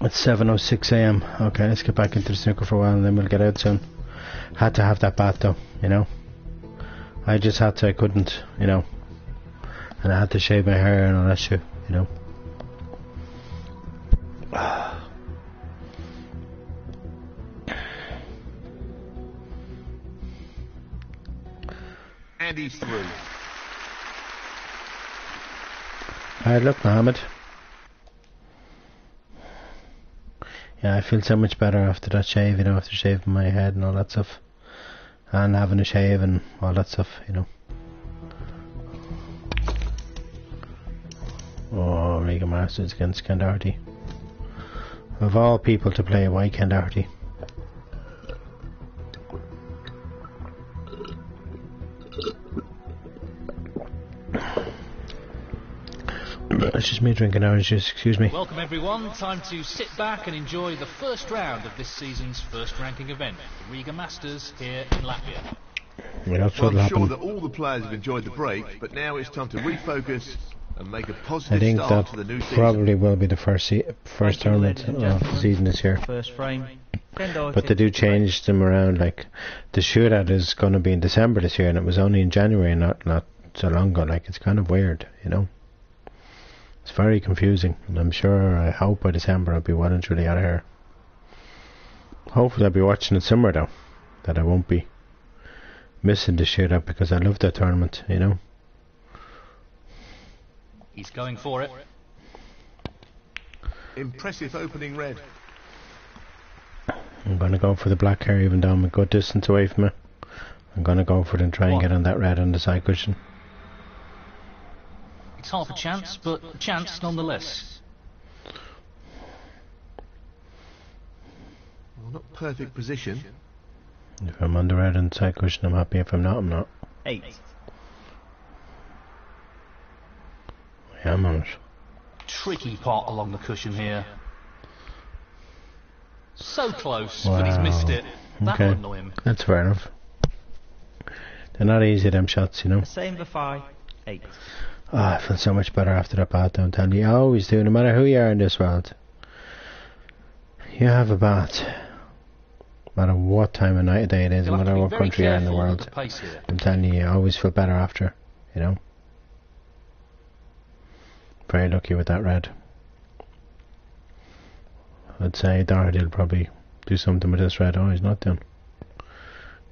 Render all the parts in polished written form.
It's 7:06 AM. Okay, let's get back into the snooker for a while and then we'll get out soon. Had to have that bath though, you know. I just had to, I couldn't, you know. And I had to shave my hair and all that shit, you know. And he's through. Alright, look, Mohammed. Yeah, I feel so much better after that shave, you know, after shaving my head and all that stuff. And having a shave and all that stuff, you know. Oh, Riga Masters against Ken Doherty. Of all people to play, why Ken Doherty? It's just me drinking orange juice, excuse me. Welcome everyone, time to sit back and enjoy the first round of this season's first ranking event, the Riga Masters here in Latvia. Well, I'm sure that all the players have enjoyed the break, but now it's time to refocus and make a positive I think start that to the new season. probably will be the first tournament of the season this year. First frame. But they do change them around, like the shootout is going to be in December this year and it was only in January, not so long ago. Like, it's kind of weird, you know. It's very confusing, and I'm sure, I hope by December I'll be well and truly out of here. Hopefully I'll be watching it somewhere though, that I won't be missing the shootout because I love that tournament, you know. He's going for it. Impressive opening red. I'm going to go for the black hair even though I'm a good distance away from it. I'm going to go for it and try and get on that red on the side cushion. It's half a chance, but a chance nonetheless. Well, not perfect position. If I'm on the red on the side cushion, I'm happy. If I'm not, I'm not. 8. I am on it. Tricky pot along the cushion here. So close, Wow. but he's missed it. That'll Okay, annoy him. that's fair enough. They're not easy, them shots, you know. Same for 5. 8. Oh, I feel so much better after that bath, I'm telling you. I always do, no matter who you are in this world. You have a bath. No matter what time of night or day it is, no matter what country you are in the world. I'm telling you, you always feel better after, you know. Very lucky with that red. I'd say Doherty will probably do something with this red. Oh, he's not doing.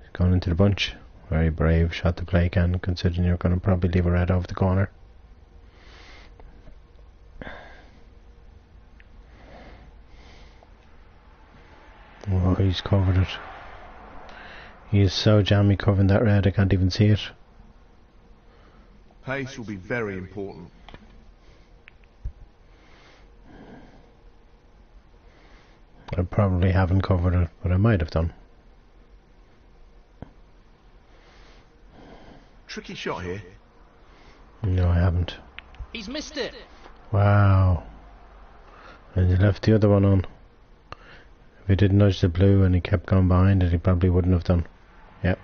He's going into the bunch. Very brave shot to play, Ken, considering you're going to probably leave a red over the corner. Oh, he's covered it. He is so jammy covering that red, I can't even see it. Pace will be very important. I probably haven't covered it, but I might have done. Tricky shot here. No, I haven't. He's missed it. Wow. And he left the other one on. If he didn't nudge the blue and he kept going behind it, he probably wouldn't have done. Yep.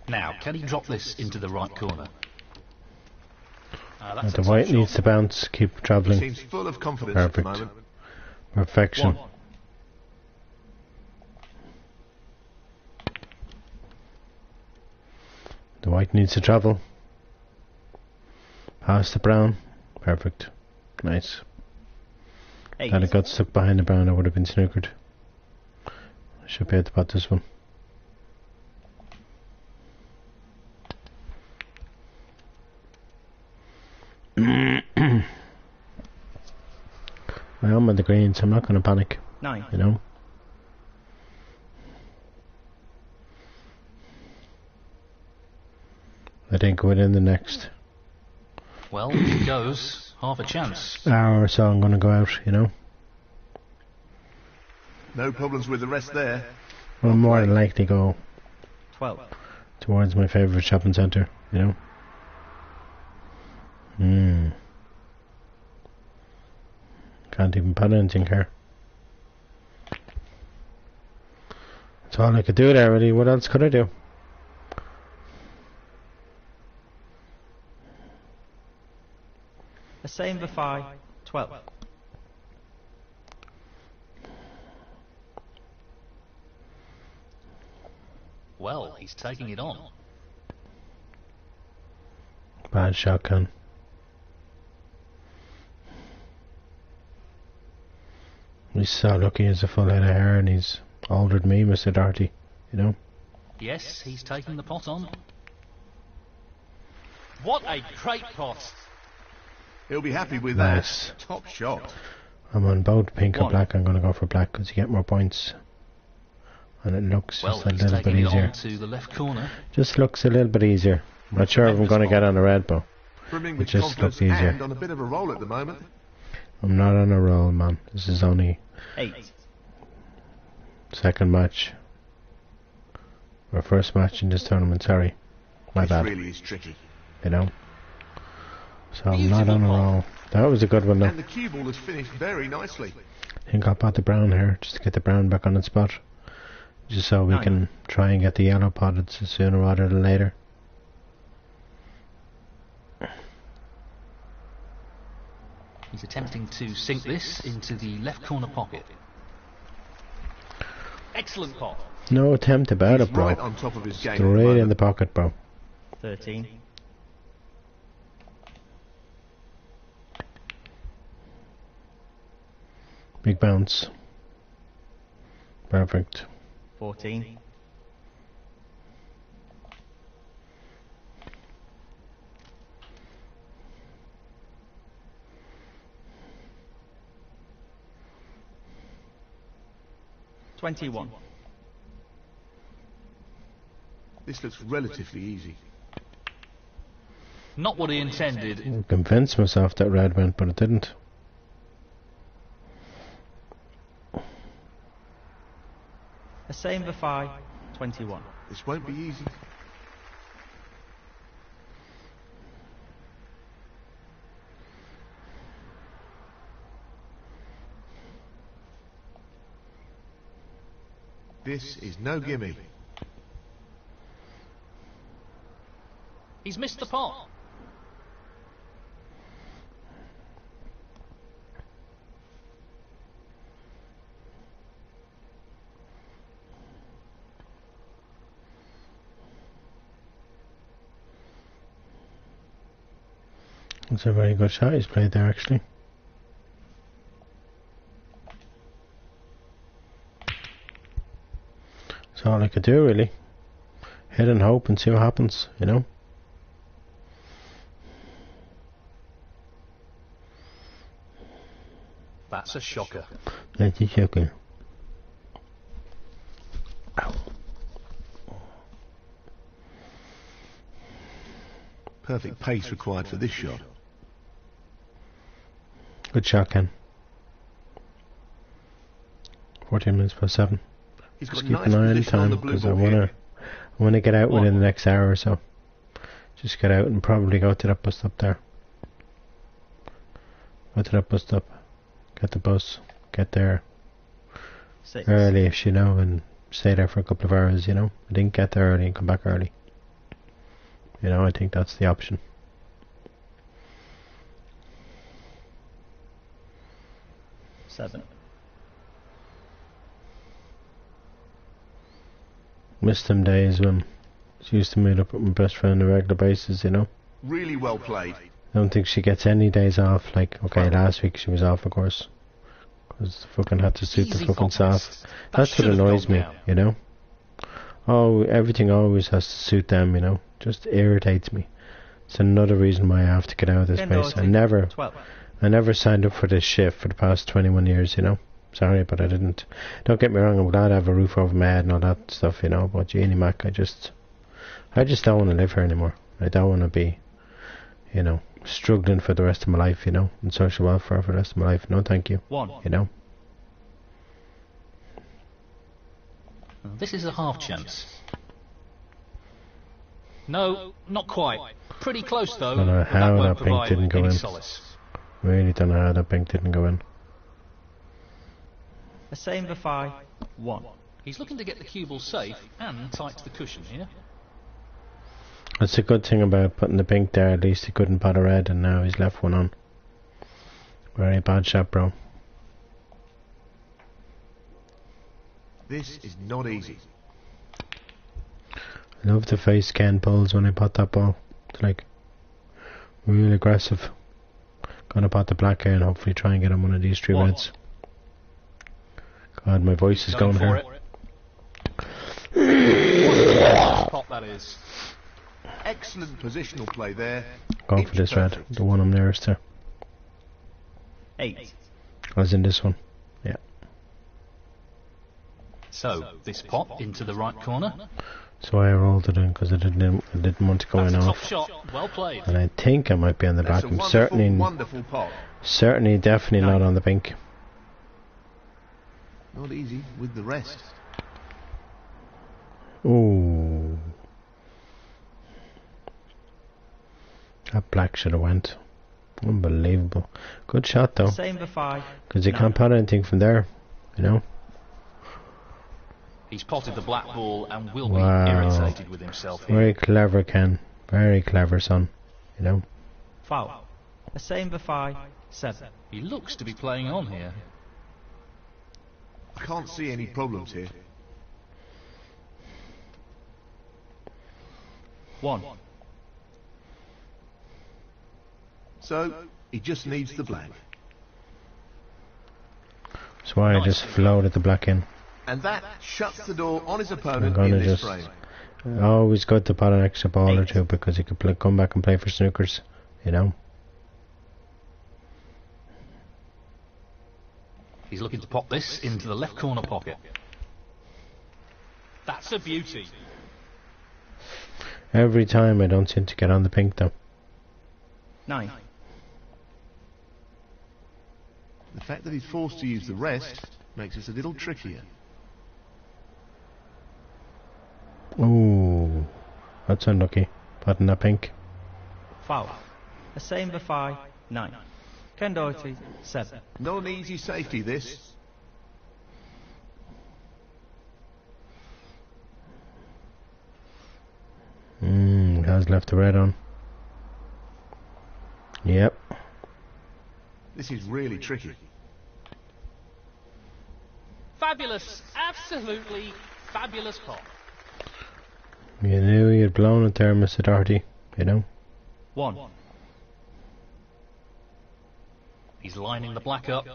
Now, can he drop this into the right corner? And the white needs to bounce, keep travelling. Seems full of confidence at the Perfect. moment. Perfection. The white needs to travel. Pass the brown. Perfect. Nice. 8. Had it got stuck behind the brown, I would have been snookered. I should be able to pot this one. I am on the green, so I'm not going to panic. 9. You know? I think within the next Well, it goes. Half a chance. hour or so I'm going to go out, you know? No problems with the rest there. I'll more than likely go 12. towards my favourite shopping centre, you know? Can't even put anything here. That's all I could do there, really. What else could I do? A same for 12. Well, he's taking it on. Bad shotgun. He's so lucky he has a full head of hair and he's older than me, Mr. Darty, you know? Yes, he's taking the pot on. What a great pot! He'll be happy with Nice. that. Top shot. I'm on both pink or One. black. I'm going to go for black because you get more points. And it looks Well, just a he's little bit taking it easier. on to the left corner. Just looks a little bit easier. I'm not sure if I'm going to get on a red, but Brimming it with just confidence looked easier. and on a bit of a roll at the moment. I'm not on a roll, man. This is only 8. second match. Or first match in this tournament, sorry. My This bad, really is tricky. you know? So I'm not on a roll. That was a good one though. And the cue ball has finished very nicely. I think I'll pot the brown here, just to get the brown back on its spot. Just so we 9. can try and get the yellow potted sooner rather than later. He's attempting to sink this into the left corner pocket. Excellent pot. No attempt about He's it, bro. right on top of his game. at the Straight in moment. the pocket, bro. 13. Big bounce. Perfect. 14. 21. This looks relatively easy. Not what he intended. I convinced myself that red went, but it didn't. A same for 21. This won't be easy. This is no gimme. He's missed the pot. It's a very good shot he's played there, actually. That's all I could do, really. Hit and hope and see what happens, you know? That's a shocker. That's a shocker. Ow. Perfect pace required for this shot. Good shot, Ken. 14 minutes past 7. He's Just got keep nice an eye on position on time the blue because I ball here. wanna get out within One. the next hour or so. Just get out and probably go to that bus stop there. Go to that bus stop. Get the bus. Get there 6. early-ish, you know, and stay there for a couple of hours, you know. I didn't get there early and come back early. You know, I think that's the option. Seven. Missed them days when she used to meet up with my best friend on a regular basis, you know. Really well played. I don't think she gets any days off. Like, okay, last week she was off, of course, because fucking had to suit the Easy fucking focus. staff. That That's should what have annoys gone me, down. you know. Oh, everything always has to suit them, you know. Just irritates me. It's another reason why I have to get out of this Ken place. Doherty, I never signed up for this shit for the past 21 years, you know. Sorry, but I didn't. Don't get me wrong, I'm glad I have a roof over my head and all that stuff, you know. But Jeannie Mac, I just don't want to live here anymore. I don't want to be, you know, struggling for the rest of my life, you know, and social welfare for the rest of my life. No, thank you. 1. You know. This is a half chance. No, not quite. Pretty close though. Don't know but how won't that pink provide didn't go any in. solace. Really don't know how that pink didn't go in. A same for 1. He's looking to get the cue ball safe and tight to the cushion here. That's a good thing about putting the pink there. At least he couldn't pot a red, and now he's left one on. Very bad shot, bro. This is not easy. I love the face Ken pulls when I pot that ball. It's like real aggressive. Gonna pot the black here and hopefully try and get him one of these 3 reds. God, my voice is going here. Pop that is. Excellent positional play there. Go for this red, the one I'm nearest to. 8. As in this one. Yeah. So, this pot into the right corner. So I rolled it in because I didn't want to go in That's a top off. shot. Well played. And I think I might be on the That's black. a I'm wonderful, wonderful pot. definitely not on the pink. Not easy with the rest. Ooh. That black should have went. Unbelievable. Good shot though. Same for 5. Because you can't pot anything from there, you know. He's potted the black ball and will Wow. be irritated with himself here. Very clever, Ken. Very clever, son. You know. Foul. A same for 5. 7. He looks to be playing on here. I can't see any problems here. 1. So, he just needs the black. That's why I just floated the black in. And that shuts the door on his I'm opponent gonna in this just frame. always good to pot an extra ball or 8. two because he could come back and play for snookers, you know. He's looking to pop this into the left corner pocket. That's a beauty. Every time I don't seem to get on the pink though. 9. The fact that he's forced to use the rest makes this a little trickier. Ooh, that's unlucky. Potting that pink. Foul. A same for 5. 9. Ken Doherty. 7. Not an easy safety, this. Has left the red on. Yep. This is really tricky. Fabulous. Absolutely fabulous pot. You knew you'd blown it there, Mr. Doherty. You know. 1. He's lining the black up.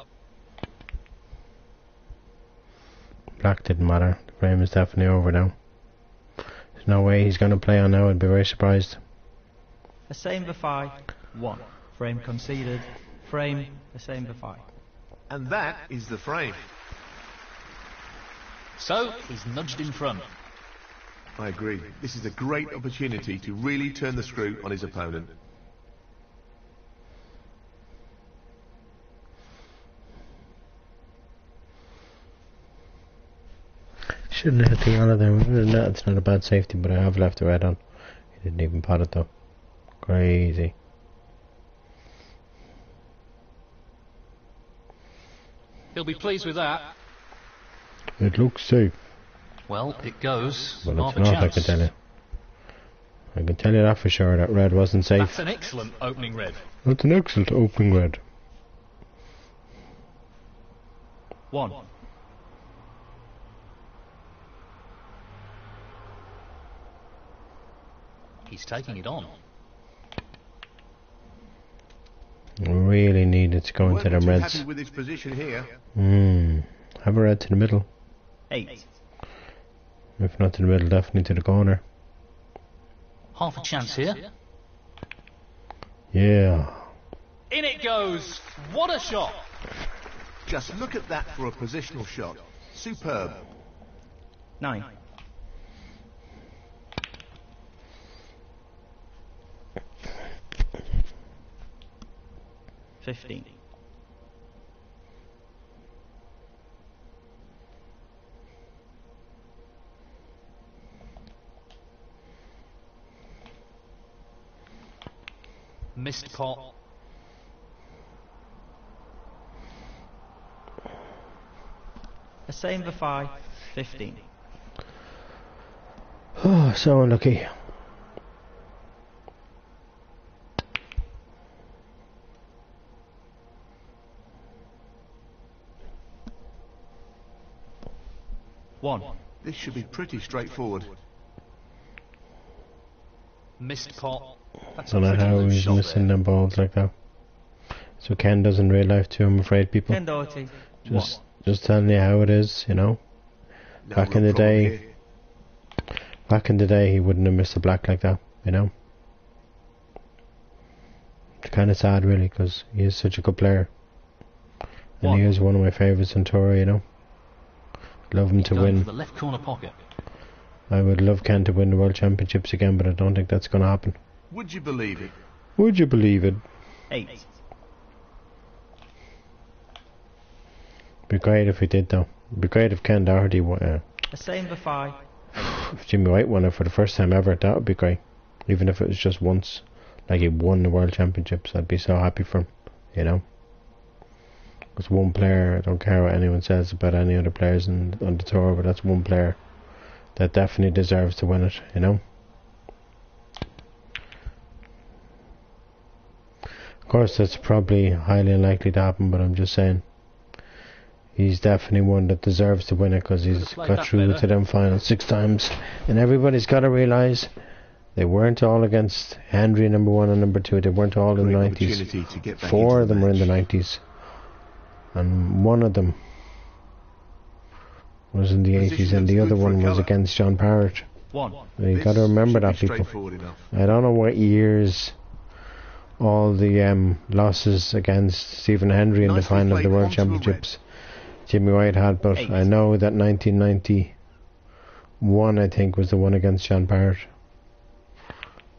Black didn't matter. The frame is definitely over now. There's no way he's going to play on now. I'd be very surprised. A same for 5. 1. Frame conceded. Frame. A same for 5. And that is the frame. So, he's nudged in front. I agree. This is a great opportunity to really turn the screw on his opponent. Shouldn't have hit the yellow there. No, it's not a bad safety, but I have left the red on. He didn't even pot it though. Crazy. He'll be pleased with that. It looks safe. Well, it goes. But Half it's a not, I chance. can tell you. I can tell you that for sure, that red wasn't safe. That's an excellent opening red. That's an excellent opening red. 1. He's taking it on. Really needed to go into Weren't them too reds. happy with his position here. Have a red to the middle. 8. If not to the middle, definitely to the corner. Half a chance here. Yeah. In it goes. What a shot. Just look at that for a positional shot. Superb. 9. $15. Missed pot. A same for 5. 15. Oh, so unlucky. 1. This should be pretty straightforward. Missed pot. That's Don't a know pretty how loose he's shot missing there. them balls like that. So Ken does in real life too, I'm afraid, people. Ken Doherty. Just telling you how it is, you know. No Back in real the problem day, here. back in the day, he wouldn't have missed a black like that, you know. It's kind of sad, really, because he is such a good player, and he is one of my favourites on tour, you know. Love him to Going win. for the left corner pocket. I would love Ken to win the World Championships again, but I don't think that's going to happen. Would you believe it? Would you believe it? 8. Be great if he did, though. Be great if Ken Doherty won. The same for 5. If Jimmy White won it for the first time ever, that would be great. Even if it was just once, like he won the World Championships, I'd be so happy for him, you know. Because one player, I don't care what anyone says about any other players on the tour, but that's one player that definitely deserves to win it, you know. Of course, that's probably highly unlikely to happen, but I'm just saying. He's definitely one that deserves to win it because he's got through to them finals 6 times. And everybody's got to realise they weren't all against Henry number 1 and number 2. They weren't all in the Great 90s. opportunity to get back 4 into of them were in the match. 90s. And one of them was in the 80s and the other one was against John Parrott. 1. You got to remember that, should be people. straightforward enough. I don't know what years all the losses against Stephen Hendry in the Nicely final of the played World onto the red. Championships Jimmy White had, but 8. I know that 1991 I think was the one against John Parrott.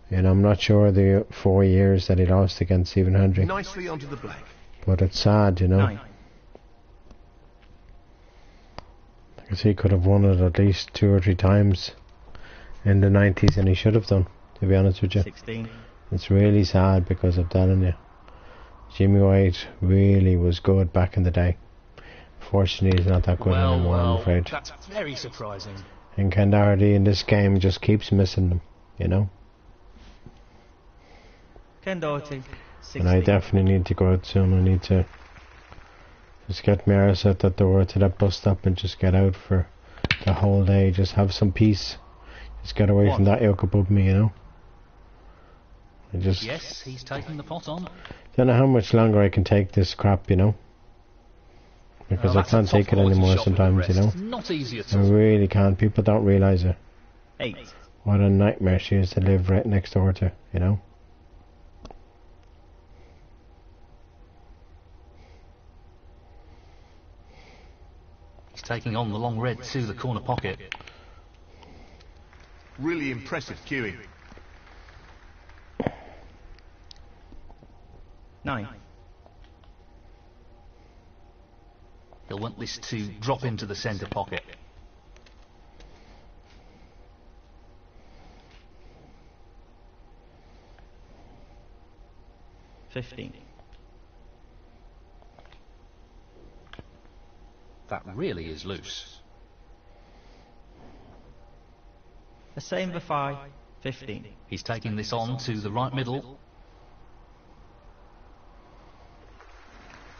And I'm not sure the 4 years that he lost against Stephen Hendry, Nicely onto the black. but it's sad, you know. 9. Because he could have won it at least 2 or 3 times in the 90s, and he should have done, to be honest with you. 16. It's really sad because I'm telling you, Jimmy White really was good back in the day. Fortunately, he's not that good anymore, I'm afraid. That's very surprising. And Ken Doherty in this game just keeps missing them, you know. Ken Doherty. 16. And I definitely need to go out soon. I need to just get my arse out that door to that bus stop and just get out for the whole day. Just have some peace. Just get away from that ilk above me, you know. I just Yes, he's taking the pot on. don't know how much longer I can take this crap, you know. Because I That's a can't take it top-quality anymore shot with the sometimes, you know. wrist. Not easy at I all. really can't. People don't realise it. 8. What a nightmare she is to live right next door to, you know. He's taking on the long red to the corner pocket. Really impressive cueing. 9. He'll want this to drop into the centre pocket. 15. That really is loose. The same for 5. 15. He's taking this on to the right middle.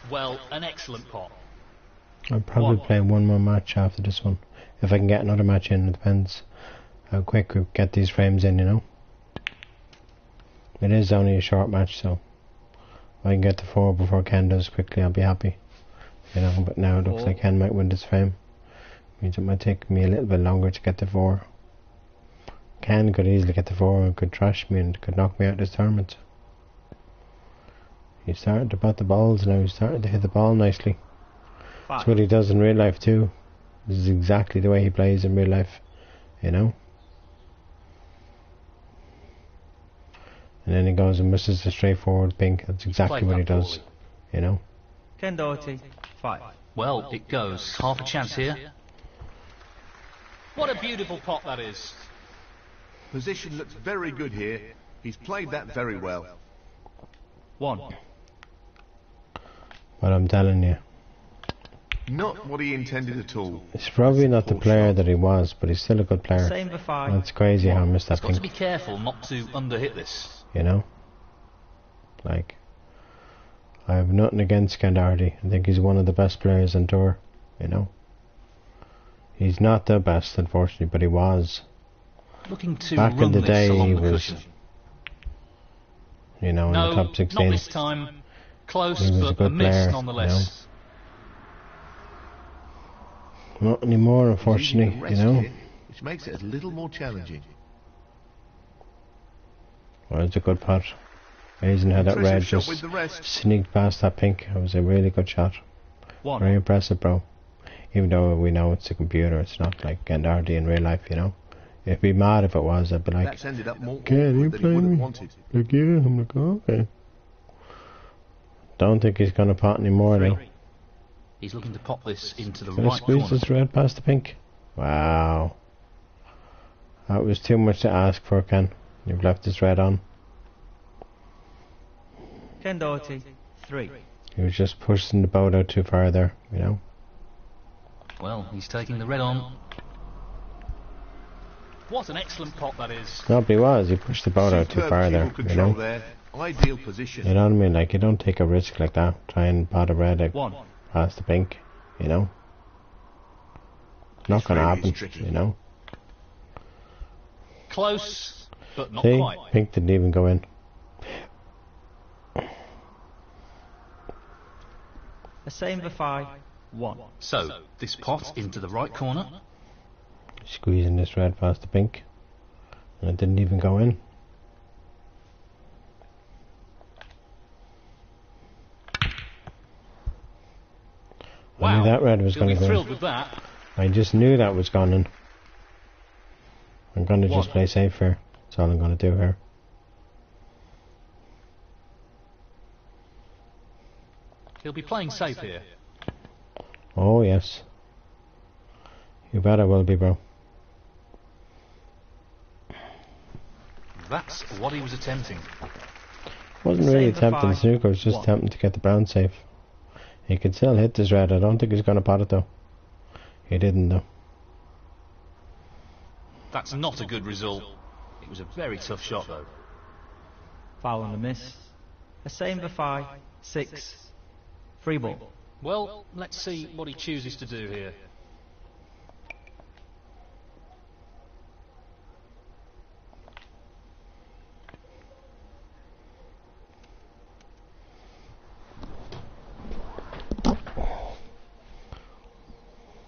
Well, an excellent pot. I'll probably play one more match after this one. If I can get another match in, it depends how quick we get these frames in, you know. It is only a short match, so if I can get to 4 before Ken does quickly, I'll be happy. You know, but now it looks like Ken might win this frame. Means it might take me a little bit longer to get to 4. Ken could easily get to 4 and could trash me and could knock me out of this tournament. He's starting to bat the balls now, he's starting to hit the ball nicely. 5. That's what he does in real life too. This is exactly the way he plays in real life, you know. And then he goes and misses the straightforward pink. That's exactly what he does, you know. Ken Doherty. 5. Well, it goes. Half a chance here. What a beautiful pot that is. Position looks very good here. He's played that very well. 1. But I'm telling you, Not what he intended at all. he's probably not the Poor player shot. that he was, but he's still a good player. Same for 5. That's crazy how I missed that He's got to pink, be careful not to underhit this. you know. Like, I have nothing against Ken Doherty. I think he's one of the best players on tour, you know. He's not the best, unfortunately, but he was. Looking to Back run in the this day, along he the was, cushion. you know, in No, the top 16. not this time. Close, He was a but a good miss player, nonetheless. Not anymore, He's using unfortunately, the you rest know. here, which makes it a little more challenging. Well, it's a good putt. Amazing how that Impressive red shot just with the rest. sneaked past that pink. It was a really good shot. 1. Very impressive, bro. Even though we know it's a computer, it's not like Gandhardi in real life, you know. I'd be mad if it was. I'd be like, That's ended up more can you awkward than play he would have me? wanted. Like, yeah, I'm like, oh, okay. Don't think he's gonna pot anymore, though. He's looking to pop this into the Gonna right squeeze corner. this red past the pink. Wow. That was too much to ask for, Ken. You've left this red on. Ken Doherty, 3. He was just pushing the boat out too far there, you know. Well, he's taking the red on. What an excellent pot that is. No, but he was. He pushed the boat out too Superb far cue there, you control know. there. Ideal position. You know what I mean? Like, you don't take a risk like that. Try and pot a red like, 1. past the pink, you know. Not gonna really happen, is tricky. you know. Close, but not See? quite. Pink didn't even go in. A same for 5. 1. So, this pot into the right corner. Squeezing this red past the pink. And it didn't even go in. I knew Wow, that red was he'll going be to go thrilled in. with that. I just knew that was gone in. I'm going to just 1. play safe here. That's all I'm going to do here. He'll be playing safe here. Oh, yes. You bet I will be, bro. That's what he was attempting. Wasn't really Same for attempting 5. snooker, I was just 1. attempting to get the brown safe. He could still hit this red. I don't think he's going to pot it, though. He didn't, though. That's not a good result. It was a very tough shot, though. Foul and a miss. A same for 5. 6. Free ball. Well, let's see what he chooses to do here.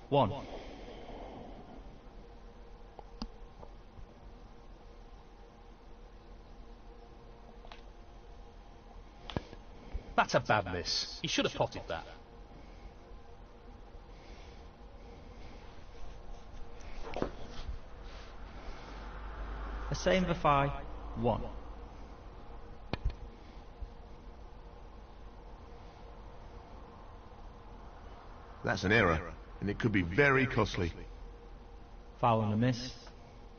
One. That's a bad miss. He should have potted that. A same for 5. 1. That's an error, and it could be very costly. Foul and a miss.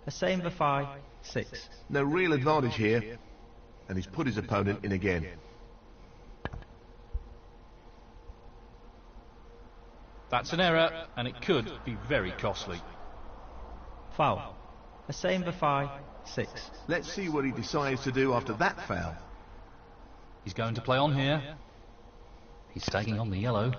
A same for 5. 6. No real advantage here, and he's put his opponent in again. That's an error, and it could be very costly. Foul. A same for 5. 6. Let's see what he decides to do after that foul. He's going to play on here. He's taking on the yellow.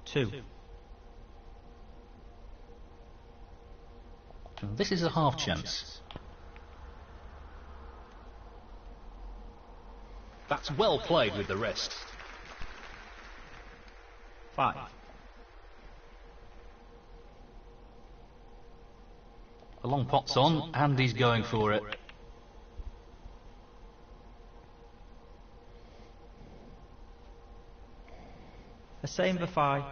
Two. And this is a half chance. That's well played with the rest. 5. A long pot's on, and he's going for it. A same for 5.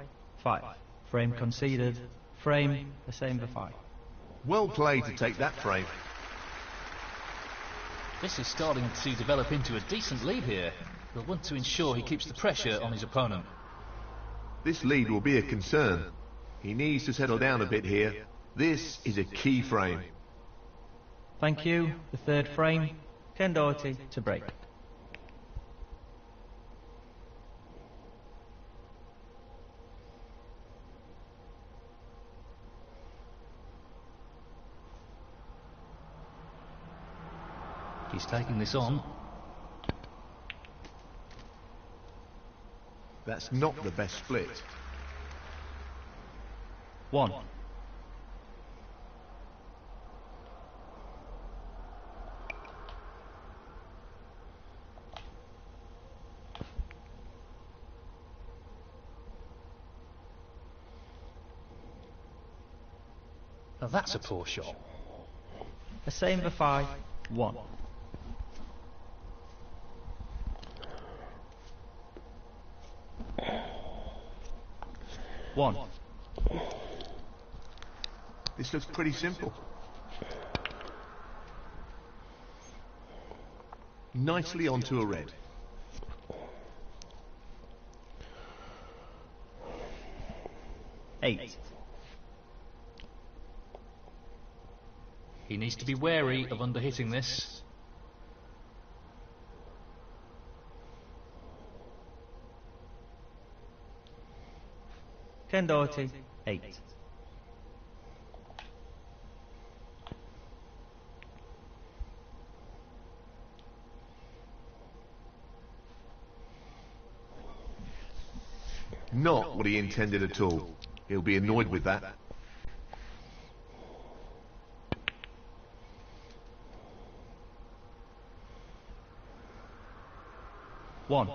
5. Frame conceded. Frame. A same for 5. Well played to take that frame. This is starting to develop into a decent lead here. He'll want to ensure he keeps the pressure on his opponent. This lead will be a concern. He needs to settle down a bit here. This is a key frame. Thank you. The third frame. Ken Doherty to break. He's taking this on. That's not the best split. 1. Now that's a poor shot. The same for 5. 1. One. This looks pretty simple. Nicely onto a red. Eight. He needs to be wary of underhitting this. Ken Doherty, 8. Not what he intended at all. He'll be annoyed with that. One.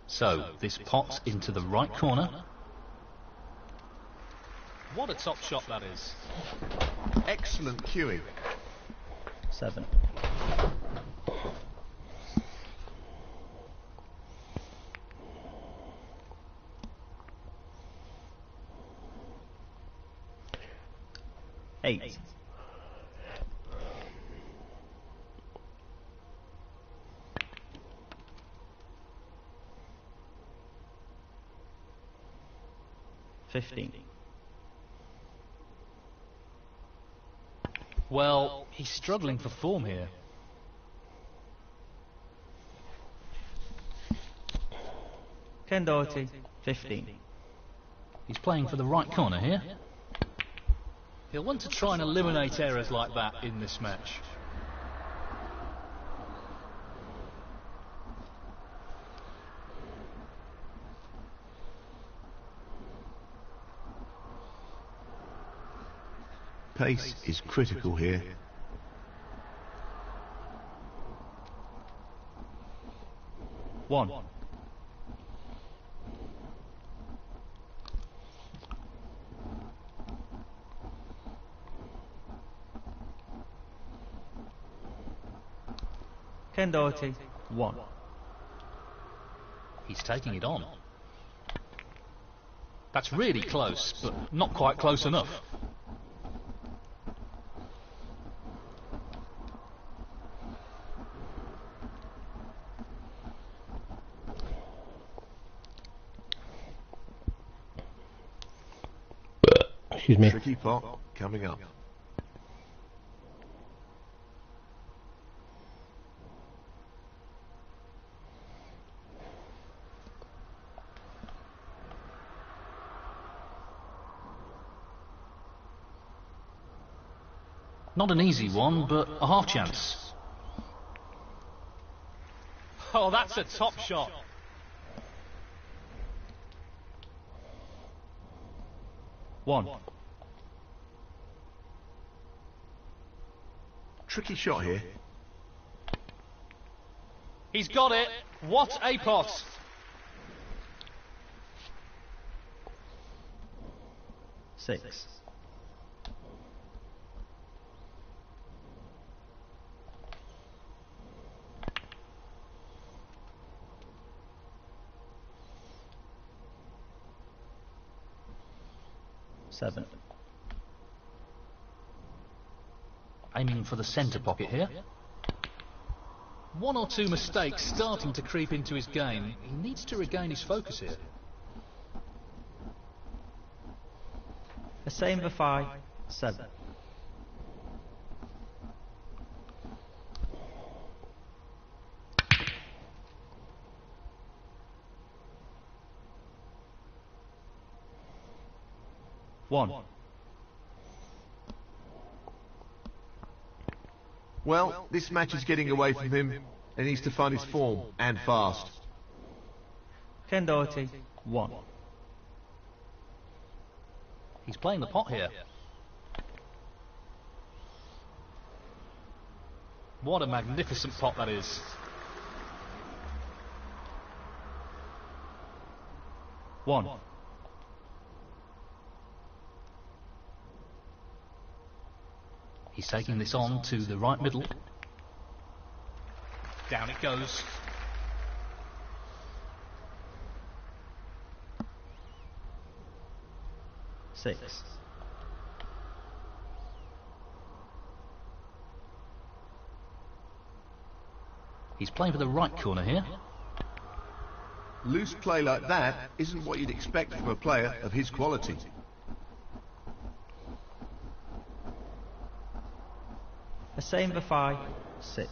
So, this pot into the right corner. What a top shot that is. Excellent cueing. 7. Eight. $15. Well, he's struggling for form here. Ken Doherty, 15. He's playing for the right corner here. He'll want to try and eliminate errors like that in this match. Pace is critical here. One. Ken Doherty, 1. He's taking it on. That's really close, but not quite close enough. Excuse me. Tricky pot coming up. Not an easy one, but a half chance. Oh, that's a top shot. One. Tricky shot here. He's got it. What a pot. Six. Seven. Aiming for the centre pocket here. One or two mistakes starting to creep into his game. He needs to regain his focus here. The same for 5. 7. One. Well, this match is getting away from him, and he needs to find his form, and fast. Ken Doherty, 1. He's playing the pot here. What a magnificent pot that is. One. He's taking this on to the right middle. Down it goes. Six. He's playing for the right corner here. Loose play like that isn't what you'd expect from a player of his quality. A same for 5, 6.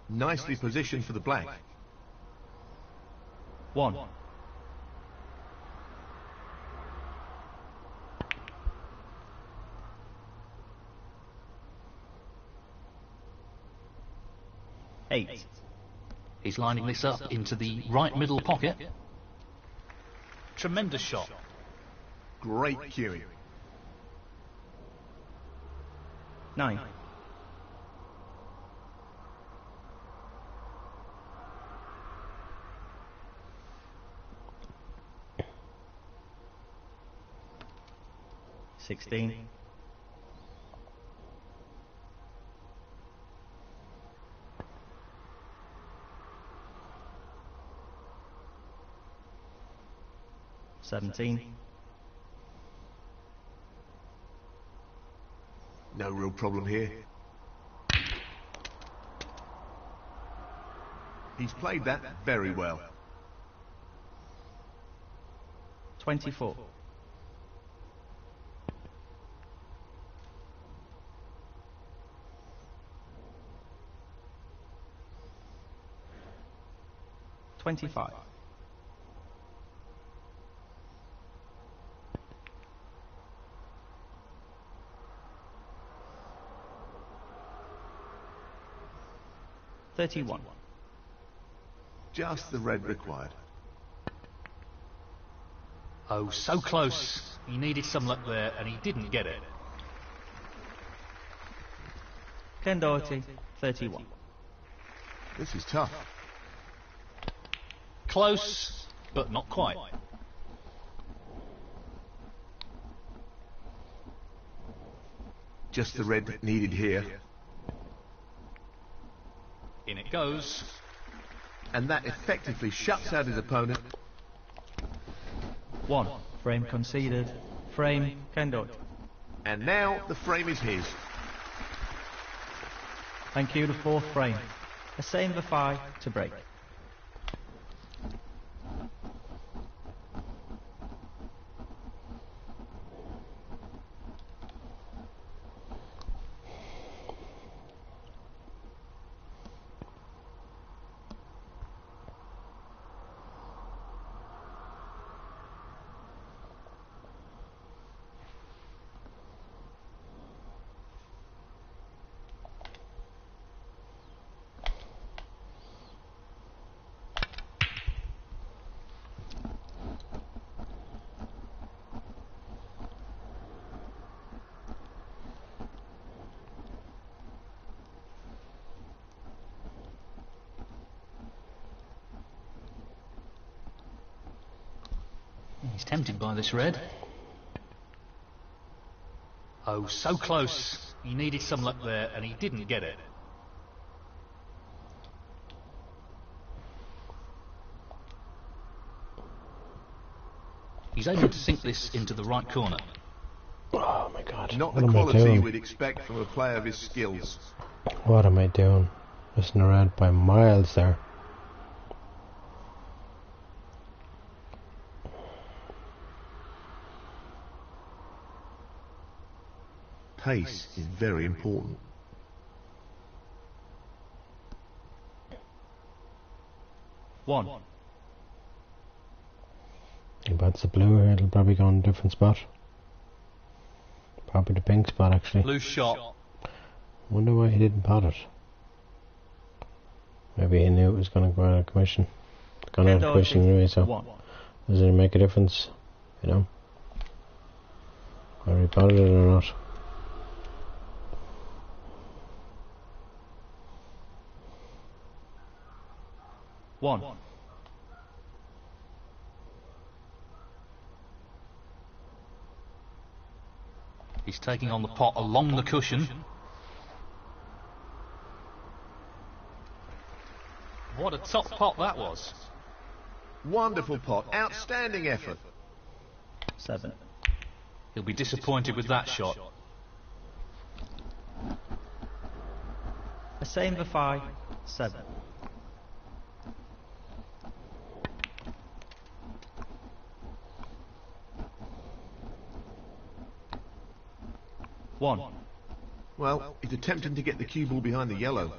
Nicely positioned for the black. 1. Eight. He's lining this up into the right middle pocket. Tremendous shot. Great cueing. 9. Sixteen. 17. No real problem here. He's played that very well. 24. 25. 31. Just the red required. Oh, so close. He needed some luck there, and he didn't get it. Ken Doherty, 31. This is tough. Close, but not quite. Just the red needed here. In it goes. And that effectively shuts out his opponent. 1. Frame conceded. Frame, Ken Doherty. And now the frame is his. Thank you, the 4th frame. A same for 5 to break. He's tempted by this red. Oh, so close. He needed some luck there, and he didn't get it. He's able to sink this into the right corner. Oh my god. Not What the am I quality doing? we'd expect from a player of his skills. What am I doing? Missing around by miles there. Pace is very important. 1. He bats the blue here, it'll probably go in a different spot. Probably the pink spot actually. Loose shot. Wonder why he didn't pot it. Maybe he knew it was going to go out of commission. Gone out of commission anyway, so 1. does it make a difference, you know? Whether he potted it or not. One. He's taking on the pot along the cushion. What a top pot that was. Wonderful pot. Outstanding effort. 7. He'll be disappointed with that shot. A same for 5. 7. One. Well, he's attempting to get the cue ball behind the yellow.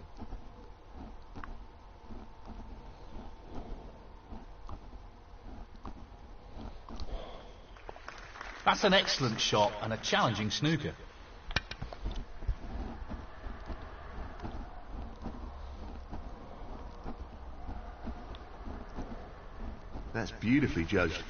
That's an excellent shot and a challenging snooker. That's beautifully judged.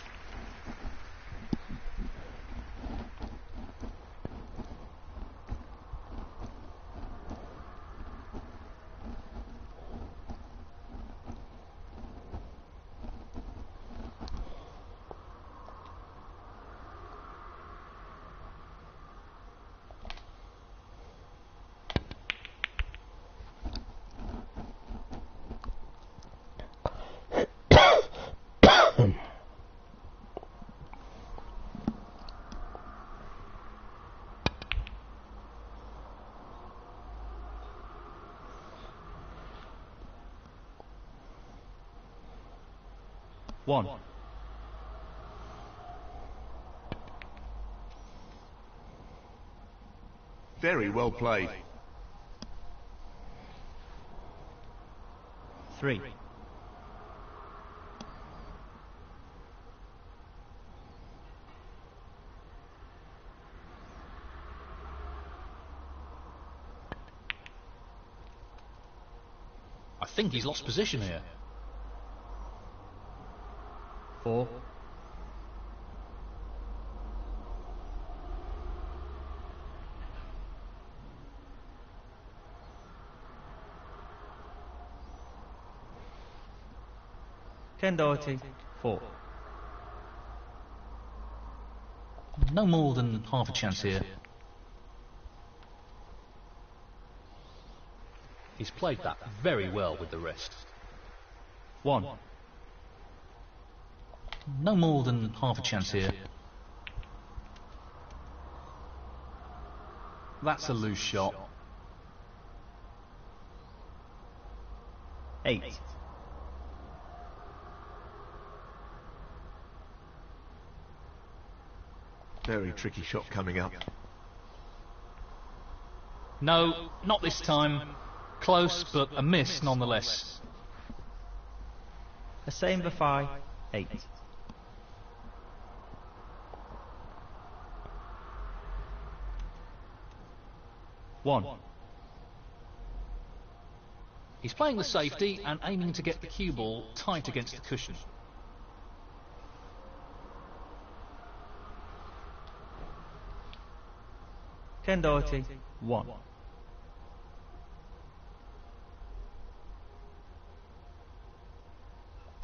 One. Very well played. 3. I think he's lost position here. 4. Ken Doherty, 4. No more than half a chance here. He's played that very well with the rest. 1. No more than half a chance here. That's a loose shot. 8. Very tricky shot coming up. No, not this time. Close, but a miss nonetheless. A same for 5. 8. One. He's playing the safety and aiming to get the cue ball tight against the cushion. Ken Doherty, 1.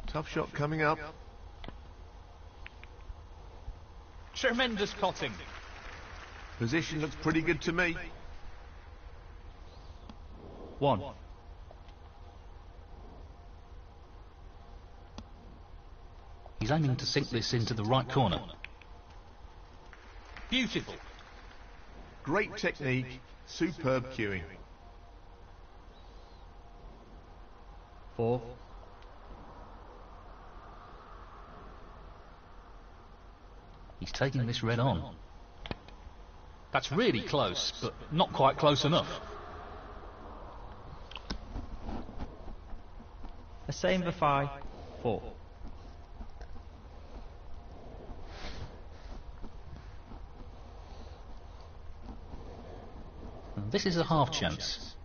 Tough shot coming up. Tremendous potting. Position looks pretty good to me. 1. He's aiming to sink this into the right corner. Beautiful. Great technique, superb cueing. 4. He's taking this red on. That's really close, but not quite close enough. A same for 5. 4. This is a half chance.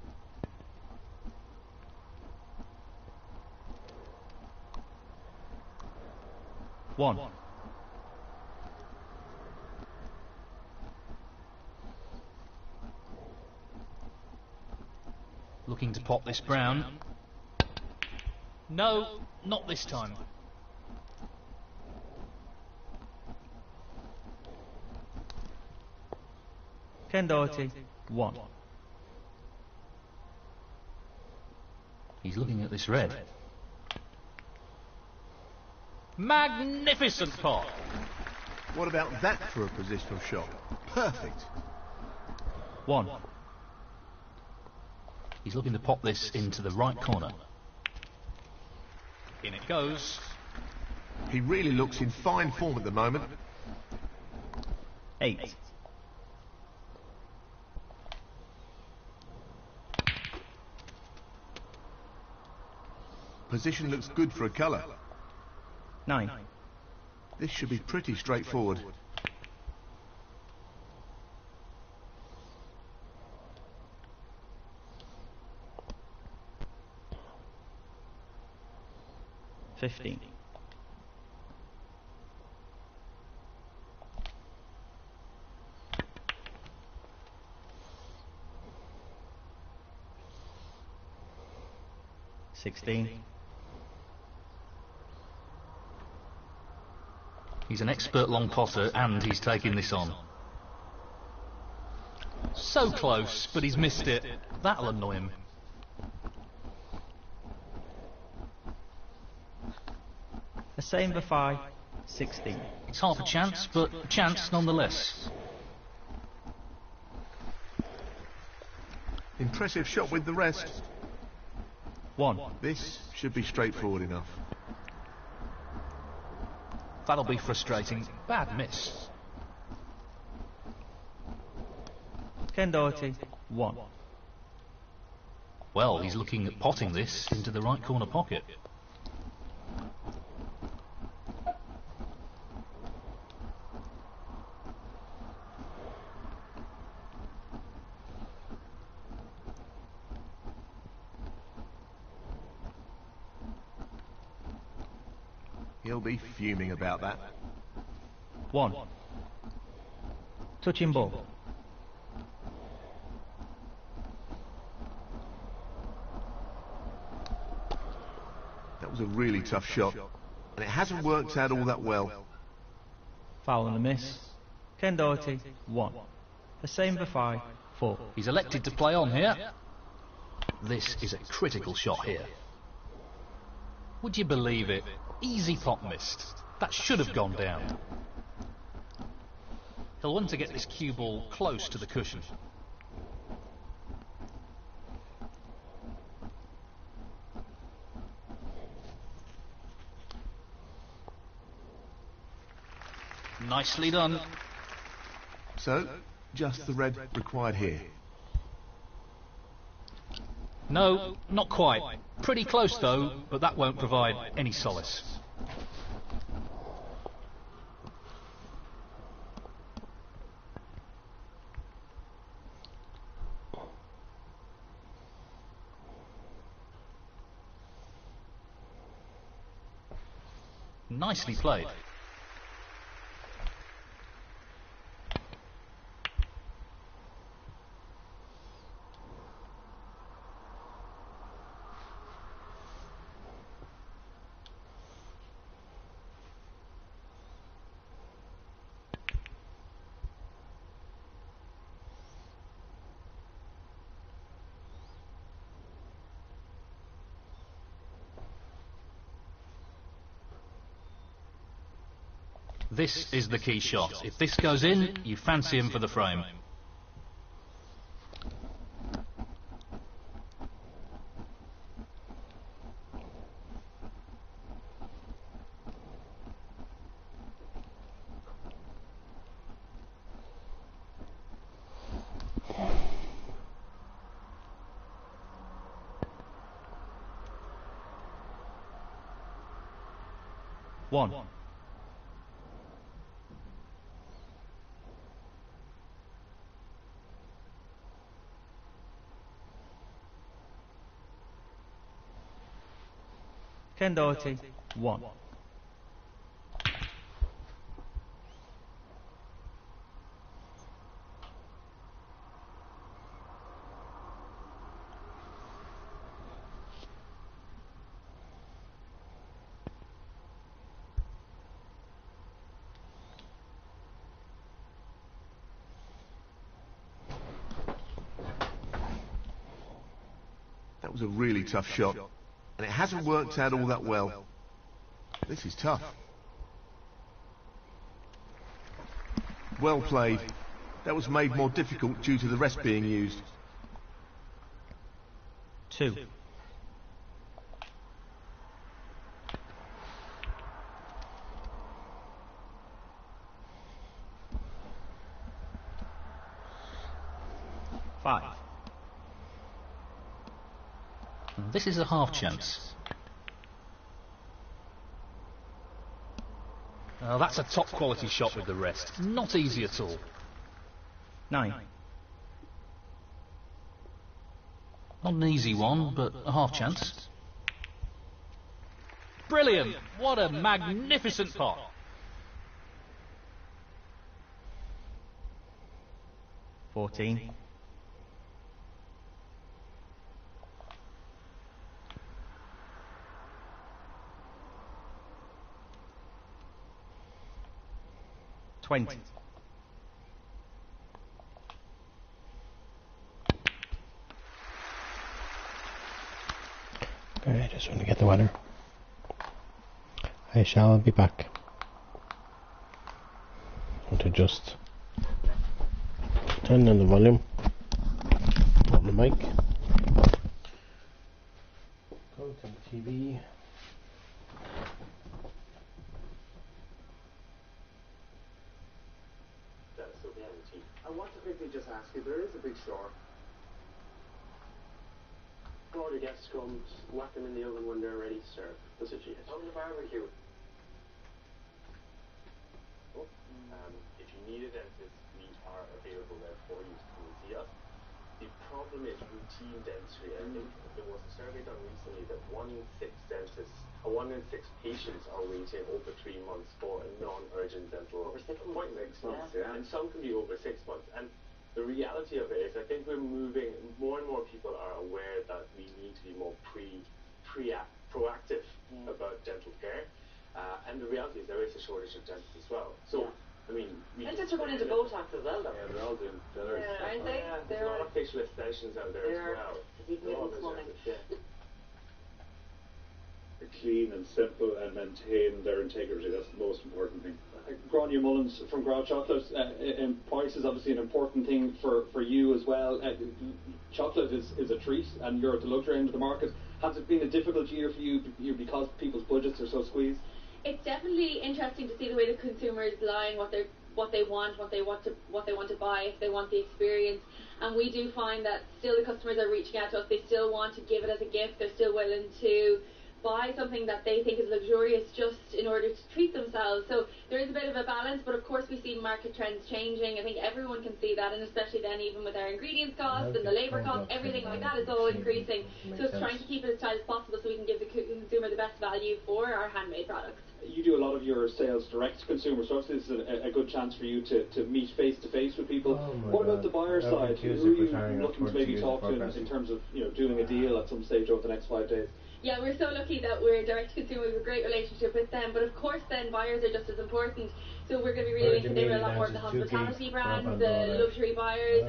One. Looking to pop this brown. No, not this time. Ken Doherty, 1. He's looking at this red. Magnificent pot! What about that for a positional shot? Perfect. 1. He's looking to pop this into the right corner. In it goes. He really looks in fine form at the moment. 8. Position looks good for a colour. 9. This should be pretty straightforward. 15. 16. He's an expert long potter and he's taking this on. So close, but he's missed it. That'll annoy him. The same for 5. 16. It's half a chance, but a chance nonetheless. Impressive shot with the rest. 1. This should be straightforward enough. That'll be frustrating. Bad miss. Ken Doherty, 1. Well, he's looking at potting this into the right corner pocket. He'll be fuming about that. 1. Touching ball. That was a really tough shot, and it hasn't worked out all that well. Foul and a miss. Ken Doherty, 1. The same for 5. 4. He's elected to play on here. This is a critical shot here. Would you believe it? Easy pot missed. That should have gone down. He'll want to get this cue ball close to the cushion. Nicely done. So, just the red required here. No, not quite. Pretty close though, but that won't provide any solace. Nicely played. This is the key shot. If this goes in, you fancy him for the frame. 1. Ken Doherty, 1. That was a really tough shot, and it hasn't worked out all that well. This is tough. Well played. That was made more difficult due to the rest being used. 2. Five. This is a half chance. That's a top quality shot with the rest. Not easy at all. 9. Not an easy one, but a half chance. Brilliant! What a magnificent pot. 14. 20. Okay, I just want to get the weather. I shall be back. Want to just turn down the volume on the mic. Go to the TV. I want to quickly just ask you, there is a big store. Order guests come, whack them in the oven when they're ready to serve. That's what you get. On the barbecue. If you need a dentist, we are available there for you to come and see us. The problem is routine dentistry. I think there was a survey done recently that 1 in 6 dentists, 1 in 6 patients are waiting over 3 months for a non-urgent dental appointment. Yeah. And some can be over 6 months. And the reality of it is, I think we're moving, more and more people are aware that we need to be more proactive about dental care. And the reality is there is a shortage of dentists as well. So, I mean... Dentists are going into Botox as well, though. Yeah, they're all doing fillers. Yeah, aren't they? There's a lot of facial extensions out there as well. Clean and simple and maintain their integrity. That's the most important thing. Grania Mullins from Grau Chocolate. And price is obviously an important thing for you as well. Chocolate is a treat, and you're at the luxury end of the market. Has it been a difficult year for you because people's budgets are so squeezed? It's definitely interesting to see the way the consumer is buying what they want, what they want to buy, if they want the experience. And we do find that still the customers are reaching out to us. They still want to give it as a gift. They're still willing to buy something that they think is luxurious just in order to treat themselves. So there is a bit of a balance, but of course we see market trends changing. I think everyone can see that, and especially then even with our ingredients costs and the labour costs, everything like that is all increasing. So it's trying to keep it as tight as possible so we can give the consumer the best value for our handmade products. You do a lot of your sales direct to consumer, so obviously this is a good chance for you to meet face to face with people. What about the buyer side? Who are you looking to maybe talk to in terms of doing a deal at some stage over the next 5 days? Yeah, we're so lucky that we're direct to consumer. We have a great relationship with them, but of course then buyers are just as important. So we're going to be really linking in with a lot more of the hospitality brands, the luxury buyers.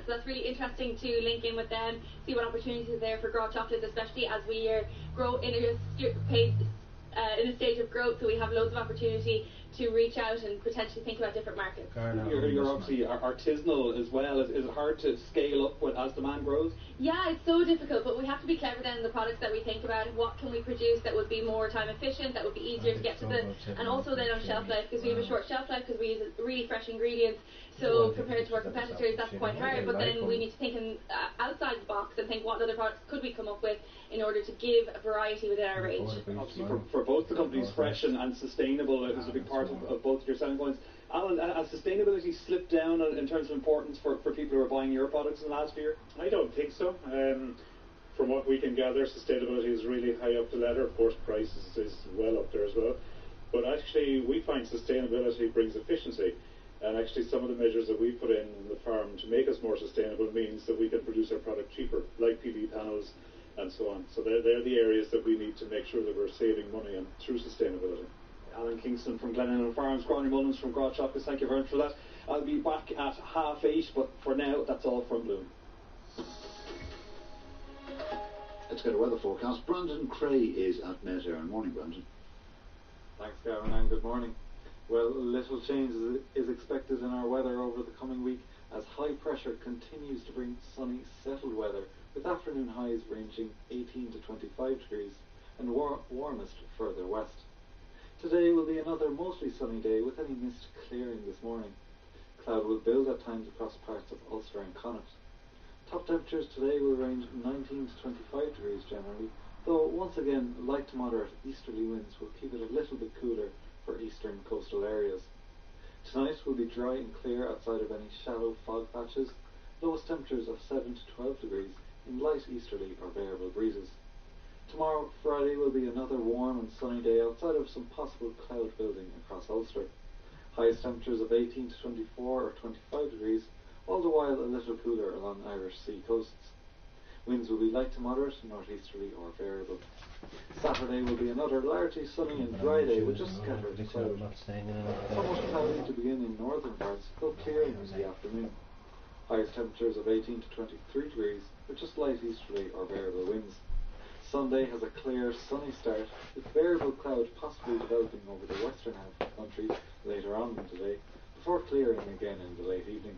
So that's really interesting to link in with them, see what opportunities are there for Grau Chocolates, especially as we grow in a stage of growth. So we have loads of opportunity to reach out and potentially think about different markets. You're obviously artisanal as well. Is it hard to scale up as demand grows? Yeah, it's so difficult, but we have to be clever then in the products that we think about. What can we produce that would be more time efficient, that would be easier to get to and also then on shelf life, because we have a short shelf life because we use really fresh ingredients. So compared to our competitors, that's quite hard. But then we need to think outside the box and think what other products could we come up with in order to give a variety within our range. Obviously, for both the companies fresh and sustainable. It was a big part of both of your selling points. Alan, has sustainability slipped down in terms of importance for people who are buying your products in the last year? I don't think so. From what we can gather, sustainability is really high up the ladder. Of course, price is well up there as well. But actually, we find sustainability brings efficiency. And actually, some of the measures that we put in the farm to make us more sustainable means that we can produce our product cheaper, like PV panels and so on. So they're the areas that we need to make sure that we're saving money on through sustainability. Alan Kingston from Glenelg Farms, Gráinne Mullins from Grot Chocolates, thank you very much for that. I'll be back at 8:30, but for now, that's all from Bloom. Let's get a weather forecast. Brandon Cray is at Met Air. Morning, Brandon. Thanks, Gavin, and good morning. Well, little change is expected in our weather over the coming week as high pressure continues to bring sunny, settled weather, with afternoon highs ranging 18 to 25 degrees and warmest further west. Today will be another mostly sunny day with any mist clearing this morning. Cloud will build at times across parts of Ulster and Connacht. Top temperatures today will range 19 to 25 degrees generally, though once again light to moderate easterly winds will keep it a little bit cooler for eastern coastal areas. Tonight will be dry and clear outside of any shallow fog patches, lowest temperatures of 7 to 12 degrees in light easterly or variable breezes. Tomorrow, Friday, will be another warm and sunny day outside of some possible cloud building across Ulster. Highest temperatures of 18 to 24 or 25 degrees, all the while a little cooler along Irish sea coasts. Winds will be light to moderate, northeasterly or variable. Saturday will be another largely sunny and dry day with just scattered cloud. Somewhat cloudy to begin in northern parts, though clearing in the afternoon. Highest temperatures of 18 to 23 degrees with just light easterly or variable winds. Sunday has a clear, sunny start, with variable cloud possibly developing over the western half of the country later on in the day, before clearing again in the late evening.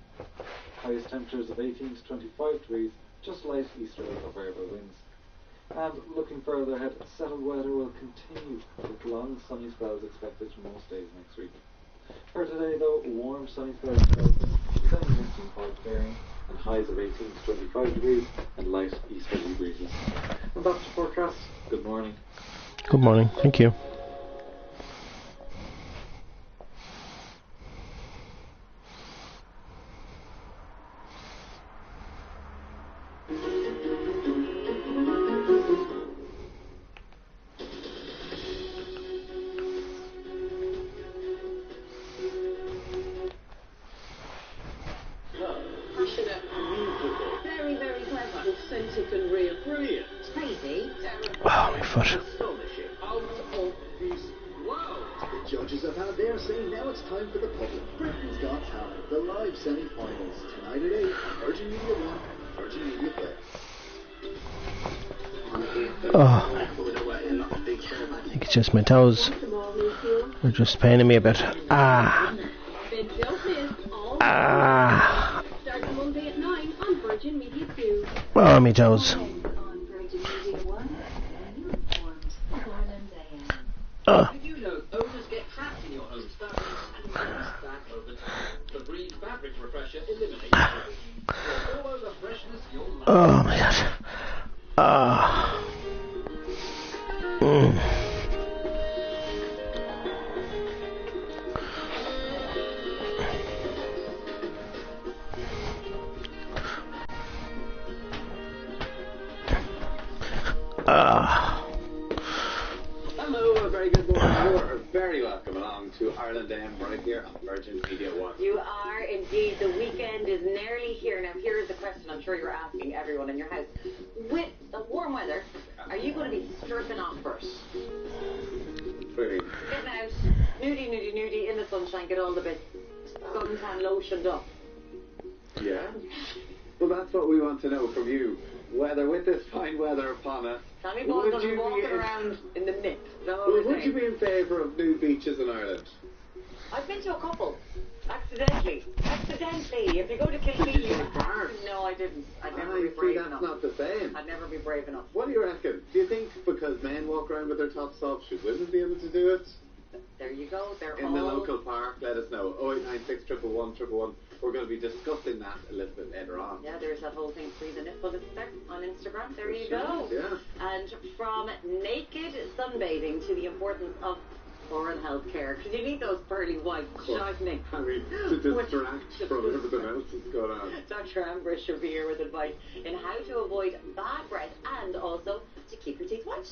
Highest temperatures of 18 to 25 degrees, just light easterly or variable winds. And looking further ahead, settled weather will continue, with long sunny spells expected most days next week. For today, though, warm sunny spells developing, with any mist and fog clearing, and highs of 18 to 25 degrees and light easterly breezes. And that's the forecast. Good morning. Good morning. Thank you. Just my toes are just paining me a bit. Ah. Oh, my toes. Did you know owners get trapped in your home stuff and back over time? The Breed Fabric Refresher eliminates all over freshness you'll love. Oh my god. Ah. Hello, a very good morning. You are very welcome along to Ireland AM right here on Virgin Media 1. You are indeed. The weekend is nearly here. Now, here is the question I'm sure you're asking everyone in your house. With the warm weather, are you going to be stripping off first? Really? Getting out, nudie in the sunshine, get all the bits suntan lotioned up. Yeah? Well, that's what we want to know from you. Whether with this fine weather upon us, Tell me Paul's going to be walking around in the mix. Would you be in favour of nude beaches in Ireland? I've been to a couple. Accidentally. If you go to Kilkenny... No, I didn't. I'd never be brave enough. That's not the same. I'd never be brave enough. What do you reckon? Do you think because men walk around with their tops off, should women be able to do it? There you go. They're in all... the local park, let us know. 0896 111 111. We're going to be discussing that a little bit later on. Yeah, there's that whole thing, Freeze and Nipple, isn't there, on Instagram? There you go. Yeah. And from naked sunbathing to the importance of oral health care, because you need those pearly white shining. I mean, to distract from everything else that's going on. Dr. Amber should be here with advice in how to avoid bad breath and also to keep your teeth white.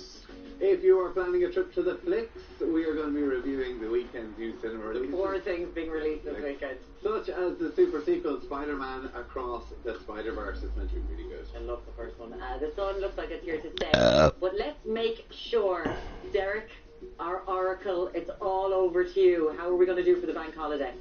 If you are planning a trip to the flicks, we are going to be reviewing the weekend new cinema releases. 4 things being released this weekend. Such as the super sequel Spider-Man Across the Spider-Verse. It's meant to be really good. I love the first one. The sun looks like it's here to stay. But let's make sure, Derek, our oracle, it's all over to you. How are we going to do for the bank holiday?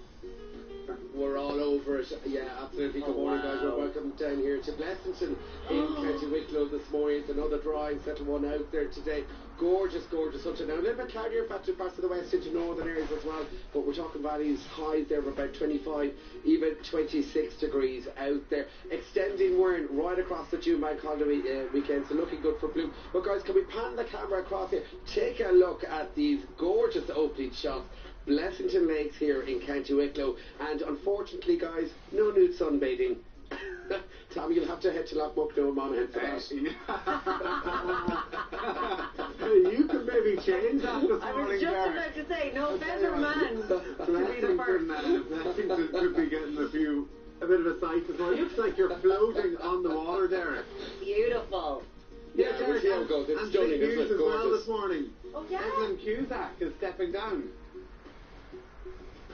We're all over it. Yeah, absolutely. Good morning, guys. We're welcome down here to Blessington in County Wicklow this morning. It's another dry, settled one out there today. Gorgeous, gorgeous sunshine. Now, a little bit cloudier parts of the west into northern areas as well, but we're talking valleys, highs there of about 25, even 26 degrees out there. Extending wind right across the June bank holiday weekend, so looking good for Bloom. But guys, can we pan the camera across here? Take a look at these gorgeous opening shots. Blessington Lakes here in County Wicklow, and unfortunately, guys, no nude sunbathing. Tommy, you'll have to head to Lochmuckno and Monaghan for that. You can maybe change that this morning, I was just about to say, no better man to be the first. Blessington could be getting a bit of a sight as well. It looks like you're floating on the water, Derek. Beautiful. Yeah, we'll see how it goes. It's stunning, isn't it? As well this morning. Oh, yeah. Evelyn Cusack is stepping down.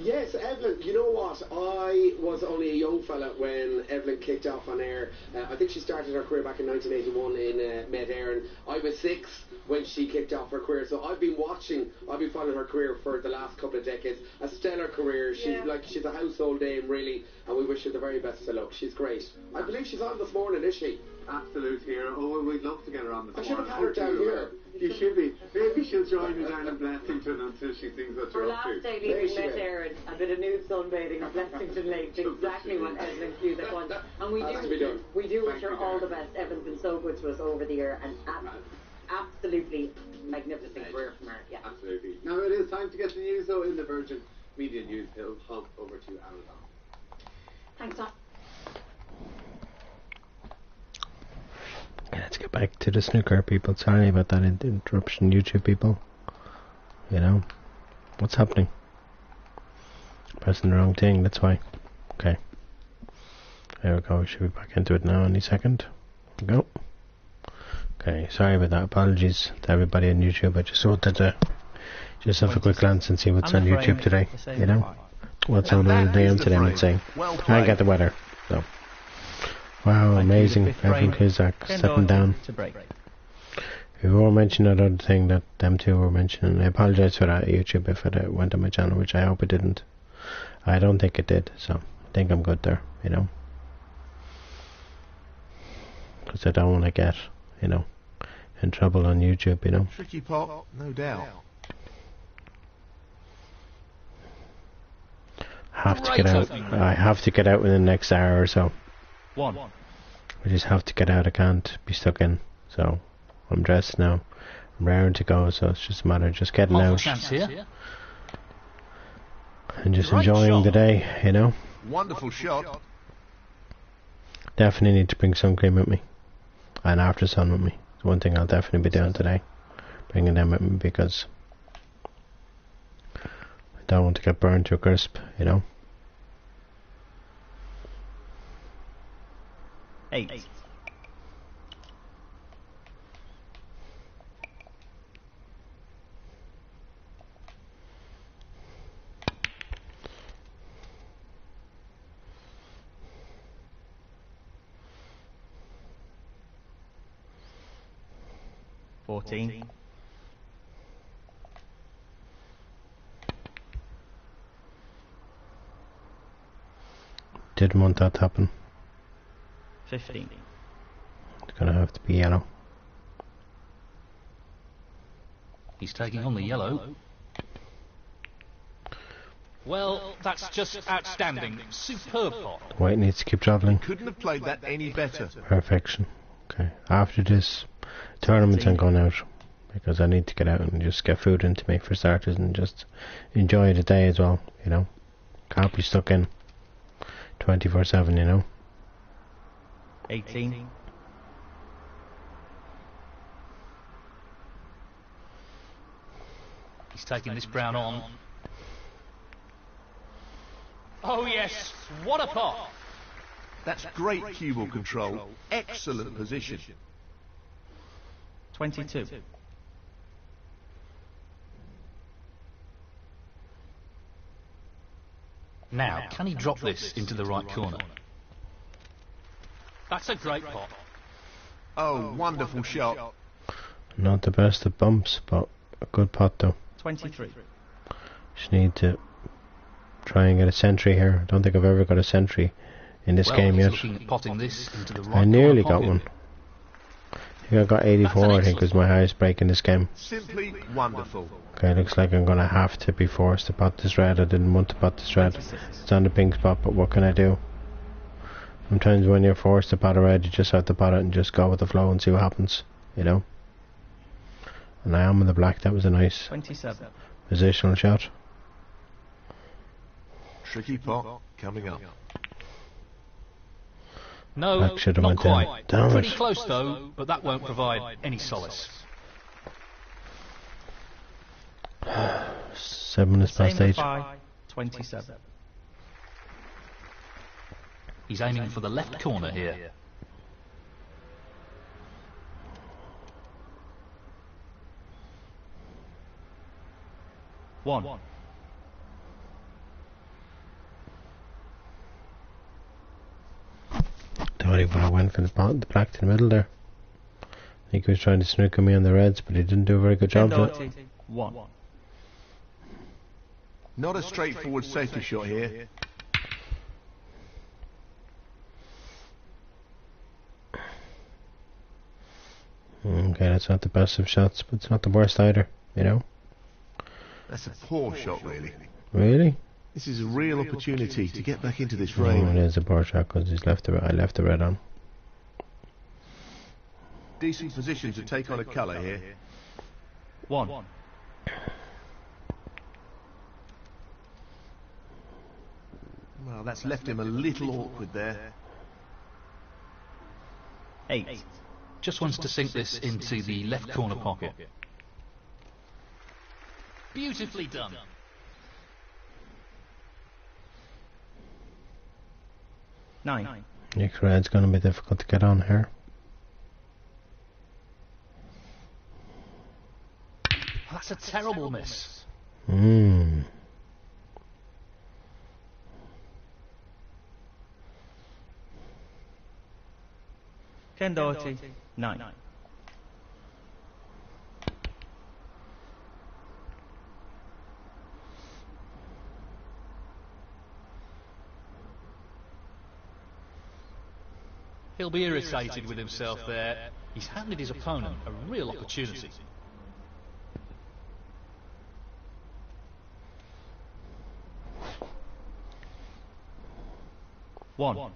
Yes, Evelyn, you know what? I was only a young fella when Evelyn kicked off on air. I think she started her career back in 1981 in Med Éireann. I was 6 when she kicked off her career, so I've been following her career for the last couple of decades. A stellar career. She's a household name, really, and we wish her the very best of luck. She's great. I believe she's on this morning, is she? Absolute hero. Oh, we'd love to get her on this morning. I should have had her down here. You should be. Maybe she'll join us down in Blessington until she sees what you're up to. Her last day leaving Met Éireann, a bit of nude sunbathing on Blessington Lake, exactly what Evelyn Cusack wants. And we do wish her all the best. Evelyn's been so good to us over the year, and absolutely magnificent career from her. Yeah. Absolutely. Now it is time to get the news, though, in the Virgin Media News Hill Hub. Over to Amazon. Thanks, Tom. Let's get back to the snooker, people. Sorry about that interruption, YouTube people. You know, what's happening? Pressing the wrong thing, that's why. Okay. There we go, we should be back into it now any second. There we go. Okay, sorry about that. Apologies to everybody on YouTube. I just wanted to just have a quick glance and see what's on YouTube today. You know? What's on the day today, I'm saying. I get the weather, so. Wow, amazing. Evan Cusack stepping down. We were mentioning that other thing that them two were mentioning. I apologise for that, YouTube, if it went on my channel, which I hope it didn't. I don't think it did, so I think I'm good there, you know. Because I don't want to get, you know, in trouble on YouTube, you know. Tricky pot, no doubt. Have to get out. I have to get out in the next hour or so. I just have to get out. I can't be stuck in. So I'm dressed now. I'm raring to go. So it's just a matter of just getting out and just enjoying the day. You know. Wonderful shot. Definitely need to bring sun cream with me and after sun with me. It's one thing I'll definitely be doing today. Bringing them with me because I don't want to get burned to a crisp. You know. 8. $14. Didn't want that to happen. 15. It's gonna have to be yellow. He's taking on the yellow. Well, that's just outstanding. Superb pot. White needs to keep travelling. Couldn't have played that any better. Perfection. Okay. After this tournament, I'm going out. because I need to get out and just get food into me for starters and just enjoy the day as well, you know. Can't be stuck in 24/7, you know. 18. He's taking this brown on. Oh yes, what a pot! That's great cue ball control. Excellent position. 22. Now, can he drop this into the right corner? That's a great pot. Oh, wonderful shot. Not the best of bumps, but a good pot though. 23. Just need to try and get a century here. I don't think I've ever got a century in this game yet. Potting this into the right I nearly got pocket. one. I think I got 84, I think was my highest break in this game. Simply wonderful. Okay, looks like I'm gonna have to be forced to pot this red. I didn't want to pot this red. It's on the pink spot, but what can I do? Sometimes when you're forced to pot a red, you just have to pot it and just go with the flow and see what happens, you know? And I am on the black. That was a nice 27. positional shot. Tricky pot coming up. No, That should have not went quite. in. Damn Pretty it. close though, but that won't provide any solace. 7 minutes past Same 8. by 27. He's aiming for the left corner here. One. Thought he would have went for the black to the middle there. I think he was trying to snooker me on the reds, but he didn't do a very good job of it. 1. Not a straightforward safety shot here. Okay, that's not the best of shots, but it's not the worst either, you know? That's a poor shot, really. Really? This is a real opportunity to get back into this Oh, frame. it is a poor shot because I left the red on. Decent position to take on a colour here. 1. Well, that's left him a little awkward there. 8. Just wants to sink this into the left corner pocket. Beautifully done. Nine. Next red's going to be difficult to get on here. That's a terrible miss. Hmm. Ken Doherty. 9. He'll be irritated with himself there. He's handed his opponent a real opportunity. One.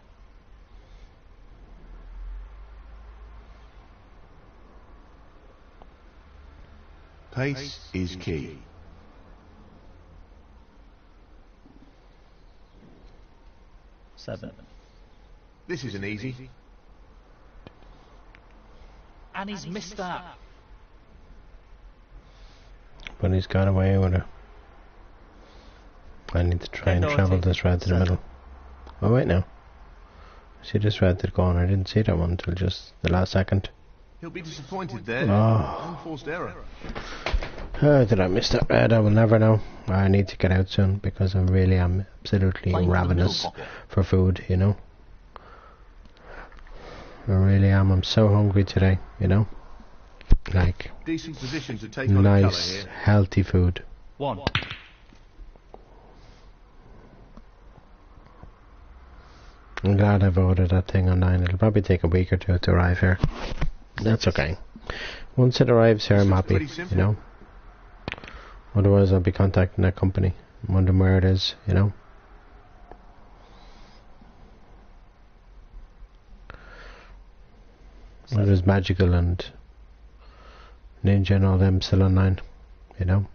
Pace is key. 7. This isn't easy. And he's missed that. But he's got away with it. I need to try and travel this red to the middle. Oh, wait now. See this red that gone. I didn't see that one until just the last second. He'll be disappointed there. Oh. Unforced error. How did I miss that red? I will never know. I need to get out soon because I really am absolutely ravenous for food, you know. I really am. I'm so hungry today, you know. Like, decent position to take on a colour here. healthy food. 1. I'm glad I've ordered that thing online. It'll probably take a week or two to arrive here. That's okay. Once it arrives here, I'm happy, you know. Otherwise, I'll be contacting that company. I'm wondering where it is, you know. It was magical and Ninja and all them still online, you know.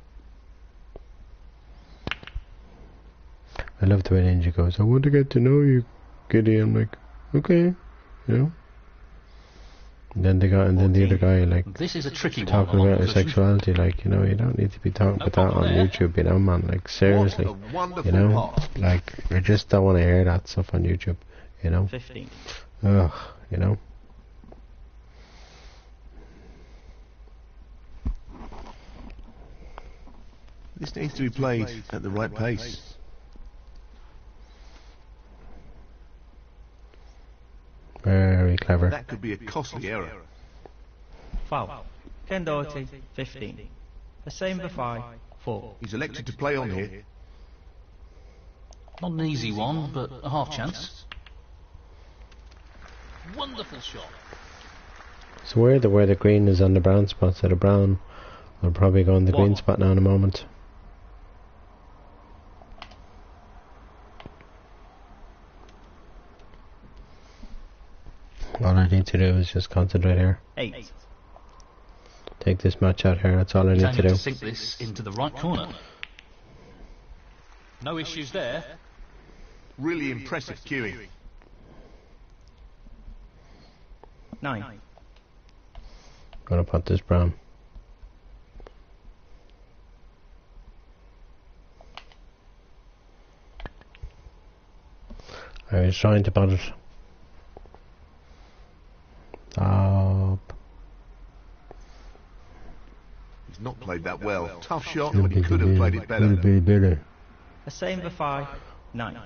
I love the way Ninja goes, I want to get to know you, Giddy. I'm like, okay, you know. And then the other guy, like, this is a tricky talking one, about his sexuality, like, you know, you don't need to be talking about that on YouTube, you know, man, like, seriously, you know, like, I just don't want to hear that stuff on YouTube, you know. 15. Ugh, you know. This needs to be played at the right pace. Very clever. That could be a costly error. Foul. Ken Doherty, 15. The same for 5, 4. He's elected to play on here. Not an easy one, but a half chance. Wonderful shot. So where the green is on the brown spot, so the brown will probably go on the green spot now in a moment. All I need to do is just concentrate here. 8. Take this match out here, that's all I need to do. Sink this into the right corner. No issues there. Really impressive cueing. 9. Gonna put this brown. I was trying to put it. Stop. He's not played that well. Tough shot, but he could have played it better. The same for 5, 9.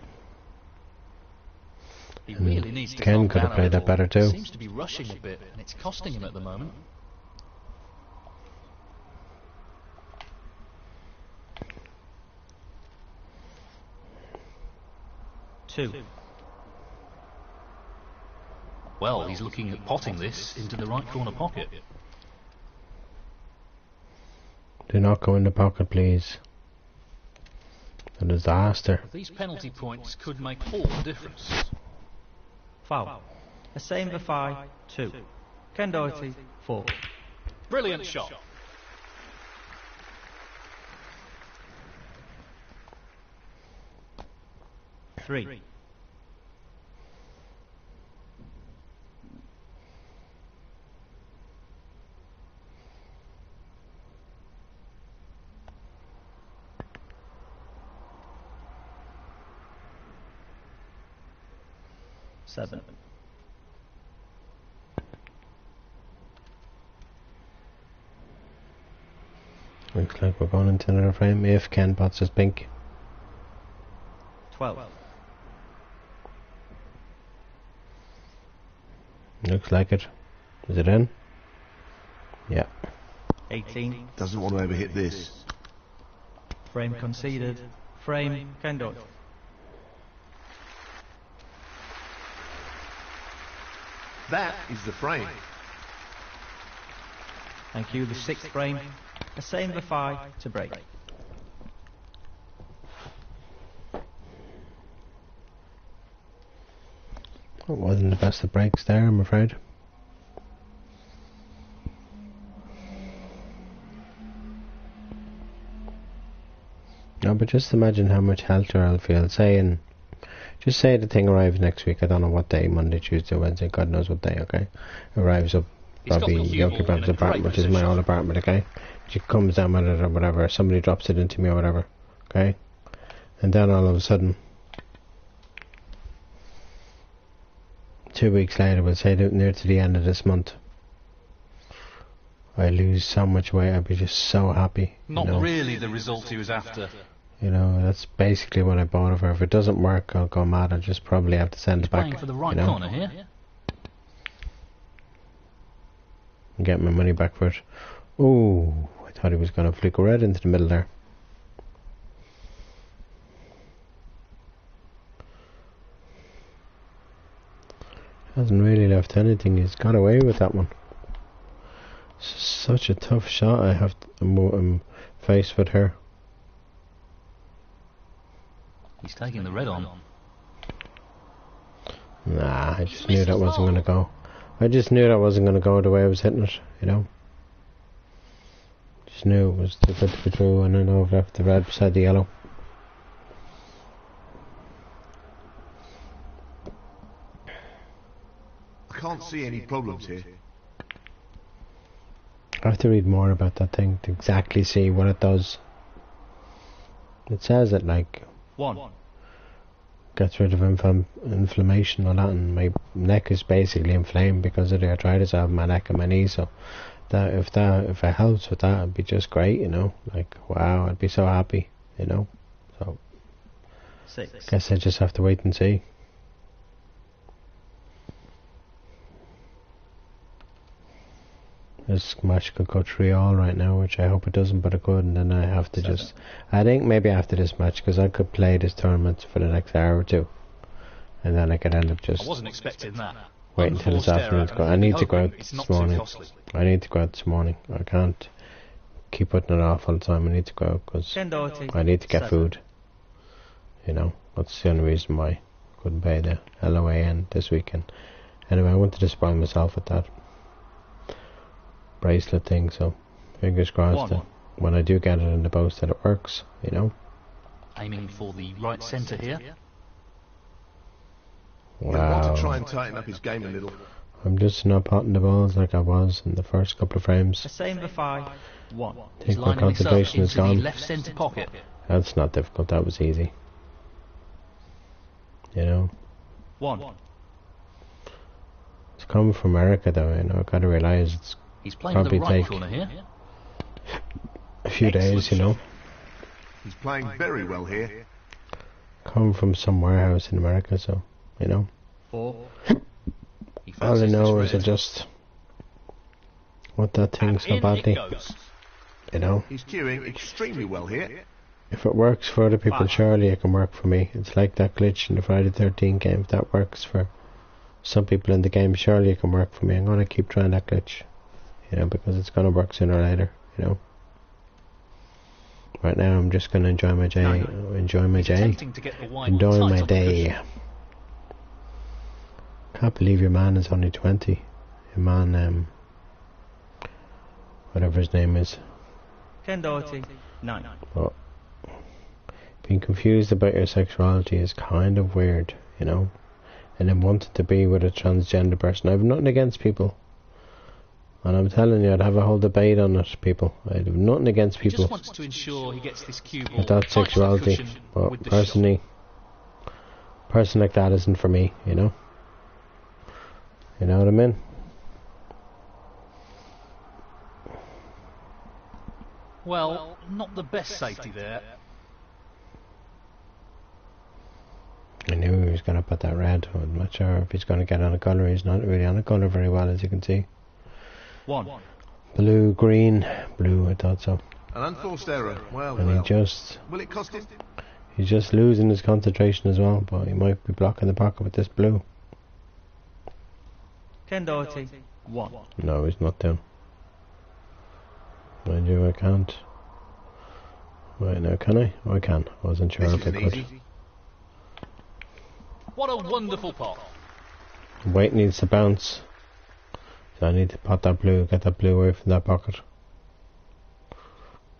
He really needs to Ken could have played that better too. Seems to be rushing a bit, and it's costing him at the moment. Two. Well, he's looking at potting this into the right corner pocket. Do not go in the pocket, please. A disaster. These penalty points could make all the difference. Foul. The same for 5, 2. Ken Doherty, 4. Brilliant shot. Three. Seven. Looks like we're going into another frame if Ken pots his pink. 12. Looks like it. Is it in? Yeah. 18. Doesn't want to ever hit this. Frame conceded. Frame Ken Doherty. That is the frame. Thank you. The 6th frame. The same for 5 to break. It wasn't the best of breaks there, I'm afraid. No, but just imagine how much healthier I'll feel. Just say the thing arrives next week. I don't know what day, Monday, Tuesday, Wednesday, God knows what day, okay? Arrives up probably Yoki Bob's apartment, which is my old apartment, okay? She comes down with it or whatever, somebody drops it into me or whatever, okay? And then all of a sudden, 2 weeks later, we'll say near to the end of this month, I lose so much weight, I'd be just so happy. Not really the result he was after. You know, that's basically what I bought of her. If it doesn't work, I'll go mad. I'll just probably have to send it back. Playing for the right you know? corner here. And get my money back for it. Oh, I thought he was going to flick red into the middle there. Hasn't really left anything. He's got away with that one. Such a tough shot I have to face with her. He's taking the red on. Nah, I just knew that wasn't going to go. I just knew that wasn't going to go the way I was hitting it, you know. Just knew it was too good to be true, and I know I've left the red beside the yellow. I can't see any problems here. I have to read more about that thing to exactly see what it does. It says it like 1. Gets rid of inflammation and that, and my neck is basically inflamed because of the arthritis I have in my neck and my knee, so if it helps with that, it'd be just great, you know. Like, wow, I'd be so happy, you know. So 6. Guess I just have to wait and see. This match could go 3-all right now, which I hope it doesn't, but it could, and then I have to 7. just... I think maybe after this match, because I could play this tournament for the next hour or two, and then I could end up just I wasn't expecting that. waiting until this afternoon to go. I need to go out this morning. I need to go out this morning. I can't keep putting it off all the time. I need to go out because I need to get food. You know, that's the only reason why I couldn't pay the LOAN this weekend. Anyway, I wanted to spoil myself with that bracelet thing, so fingers crossed that when I do get it in the post that it works, you know. Aiming for the right centre here. He'll want to try and tighten up his game a little. I'm just not potting the balls like I was in the first couple of frames. The same for 5. 1. I think my concentration is gone. Left centre pocket. That's not difficult, that was easy. You know. 1. It's coming from America though, you know, I've got to realise it's He's playing probably the right take corner here. a few days, you know. He's playing very well here. Come from some warehouse in America, so, you know. 4. All I know is I just want that thing so badly. You know. He's queuing extremely well here. If it works for other people, surely it can work for me. It's like that glitch in the Friday the 13th game. If that works for some people in the game, surely it can work for me. I'm gonna keep trying that glitch. You know, because it's gonna work sooner or later, you know. Right now I'm just gonna enjoy my day. Enjoy my day. Can't believe your man is only 20. Your man, whatever his name is. Ken Doherty, 9. Well, being confused about your sexuality is kind of weird, you know. And then wanting to be with a transgender person. I have nothing against people. And I'm telling you, I'd have a whole debate on it, people. I'd have nothing against people. He just wants to ensure he gets this cue ball with that sexuality. But personally, a person like that isn't for me, you know. You know what I mean? Well, not the best safety there. I knew he was going to put that red. I'm not sure if he's going to get on a colour. He's not really on a colour very well, as you can see. 1. Blue, green, blue, I thought so. An unforced error. Well, and he just... Will it cost him? He's just losing his concentration as well, but he might be blocking the pocket with this blue. Ken Doherty, 1. No, he's not down. Mind you, I can't. Right now, can I? Oh, I can. I wasn't sure if I could. What a wonderful pot. White needs to bounce. So I need to pot that blue, get that blue away from that pocket.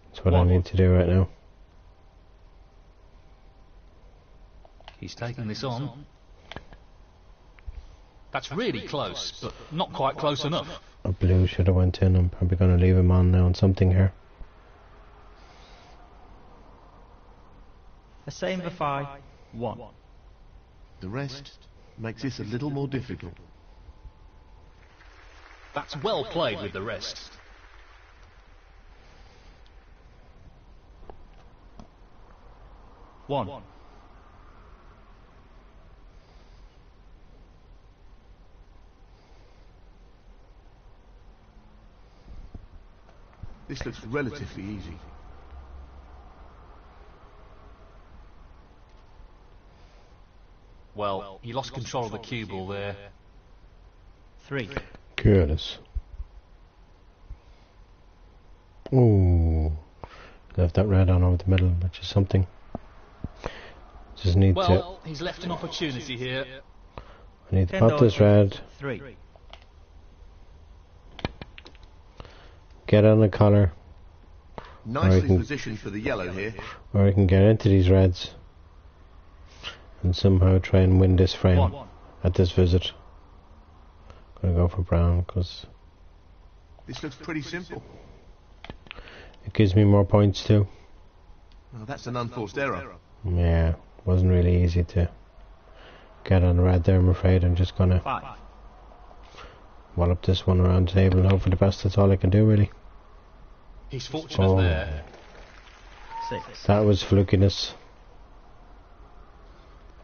That's what I need to do right now. He's taking this on. That's really close, but not quite close enough. A blue should have went in. I'm probably going to leave him on now on something here. The same for 5, 1. The rest makes this a little more difficult. That's well played with the rest. One. This looks relatively easy. Well, he lost control of the cue ball there. 3. Curtis. Ooh. Left that red on over the middle, which is something. Just need to... Well, he's left an opportunity here. I need to pop this red. 3. Get on the collar. Nicely positioned for the yellow here. Or I can get into these reds and somehow try and win this frame at this visit. Gonna go for brown because this looks pretty simple. It gives me more points too. Well, that's an unforced error. Yeah, wasn't really easy to get on the red there, I'm afraid. I'm just gonna wallop this one around the table and hope for the best. That's all I can do, really. He's fortunate there. 6. That was flukiness.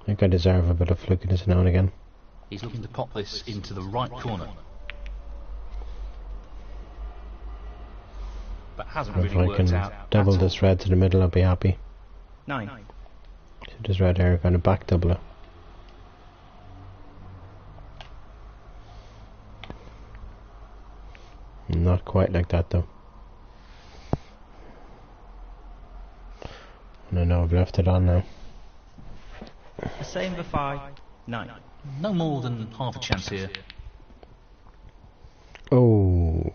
I think I deserve a bit of flukiness now and again. He's looking to pop this into the right corner. But hasn't If really I worked can out. double this red to the middle, I'll be happy. 9. So this red here, kind of back double it. Not quite like that though. And I know I've left it on now. The same for 5. 9. No more than half a chance here. Oh.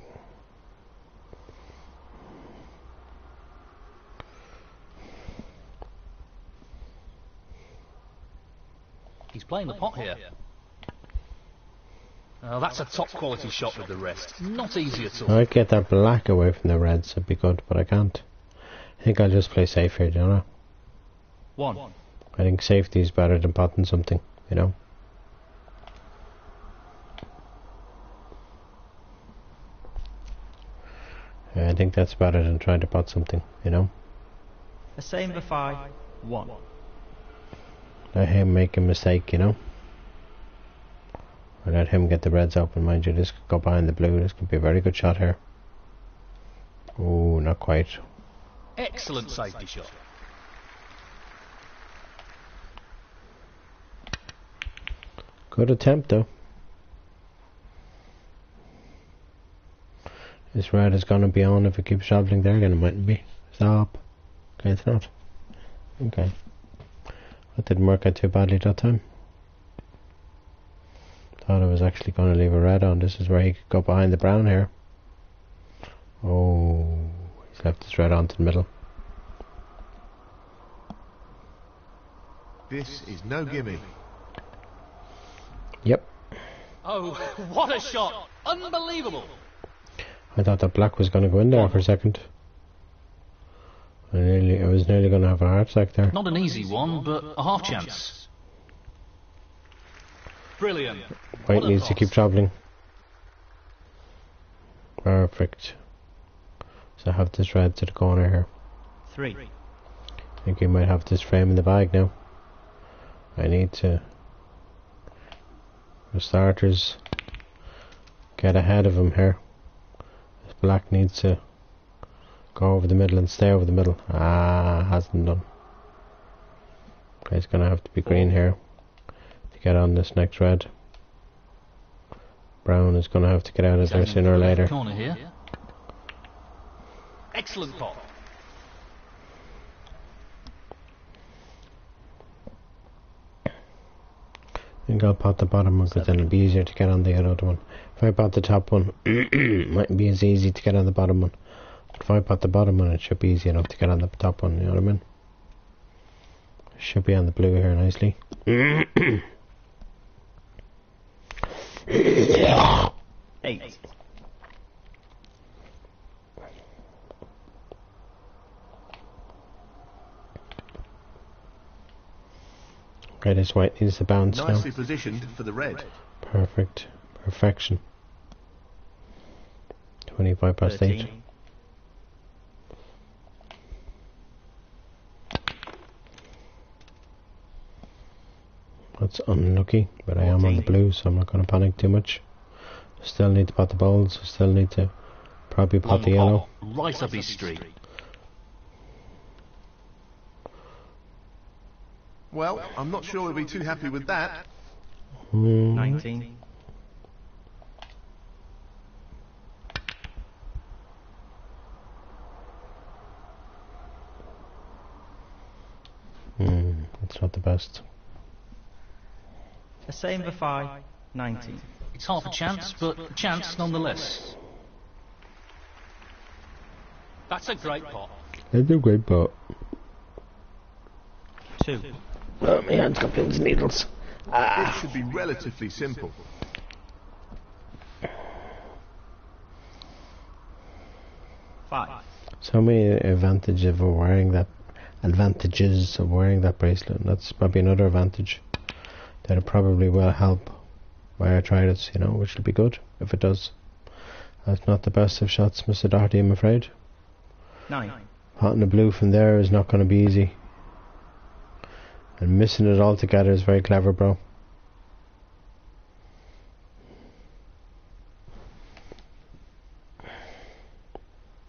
He's playing the pot here. Oh, that's a top quality shot with the rest. Not easy at all. I'd get that black away from the reds, it'd be good, but I can't. I think I'll just play safe here, do you know? 1. I think safety is better than potting something, you know? I think that's better than trying to pot something, you know? The same for 5. 1. Let him make a mistake, you know? Or let him get the reds open, mind you. This could go behind the blue. This could be a very good shot here. Oh, not quite. Excellent safety shot. Good attempt though. This red is gonna be on if it keeps travelling there again. It mightn't be. Stop. Okay, it's not. Okay. That didn't work out too badly that time. Thought I was actually going to leave a red on. This is where he could go behind the brown here. Oh, he's left his red on to the middle. This is no gimme. Yep. Oh, what a shot! Unbelievable! I thought that black was going to go in there for a second. I was nearly going to have a heart attack there. Not an easy one, but a half chance. Brilliant. White needs to keep travelling. Perfect. So I have this red to the corner here. 3. I think he might have this frame in the bag now. I need to, for starters, get ahead of him here. This black needs to go over the middle and stay over the middle. Ah, hasn't done. Okay, it's gonna have to be green here to get on this next red. Brown is gonna have to get out of there sooner or later. Corner here. Excellent pot. I think I'll pot the bottom one because then it'll be easier to get on the other one. If I pot the top one, it mightn't be as easy to get on the bottom one. But if I pot the bottom one, it should be easy enough to get on the top one, you know what I mean? Should be on the blue here nicely. 8. Okay, this white needs to bounce now. Nicely positioned for the red. Perfect. Perfection. 25 past 8. That's unlucky, but I am on the blue, so I'm not going to panic too much. Still need to pot the balls, still need to probably pot the yellow. Right up his street. Well, I'm not sure we'll be too happy with that. 19. It's not the best. The same for 5. 19. It's half a chance, but a chance nonetheless. That's a great pot. It's a great pot. 2. Oh, my hand's got pins and needles. This should be relatively simple. So many advantages of wearing that bracelet. That's probably another advantage that it probably will help my arthritis, you know, which will be good if it does. That's not the best of shots, Mr. Doherty, I'm afraid. 9. Potting the blue from there is not going to be easy. And missing it all together is very clever, bro.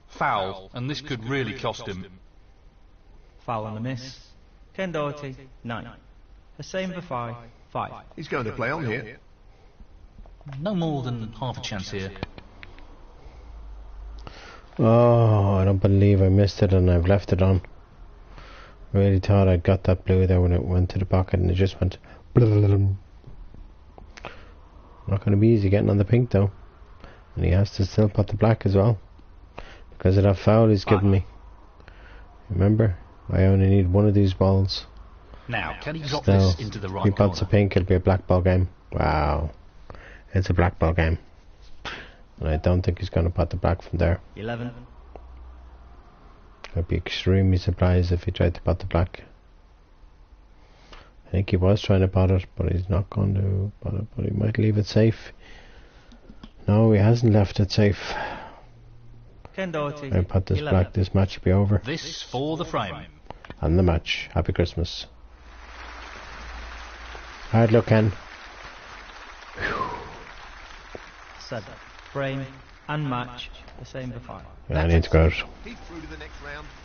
Foul, and this could really cost him. Foul on the miss. Ken Doherty, 9. The same for 5. He's going to play on here. No more than half a chance here. Oh, I don't believe I missed it and I've left it on. Really thought I'd got that blue there when it went to the pocket and it just went. Not going to be easy getting on the pink though. And he has to still pot the black as well. Because of that foul he's given me. Remember, I only need one of these balls. Now, can he drop this into the right corner? If he pots a pink, it'll be a black ball game. Wow. It's a black ball game. And I don't think he's going to pot the black from there. 11. I'd be extremely surprised if he tried to pot the black. I think he was trying to pot it, but he's not going to pot it. But he might leave it safe. No, he hasn't left it safe. Ken Doherty, I pot this 11. black, this match will be over. This for the frame. And the match. Happy Christmas. Hard luck, Ken. 7. Frame and match, the same for 5. I need to go out. He's through to the next round.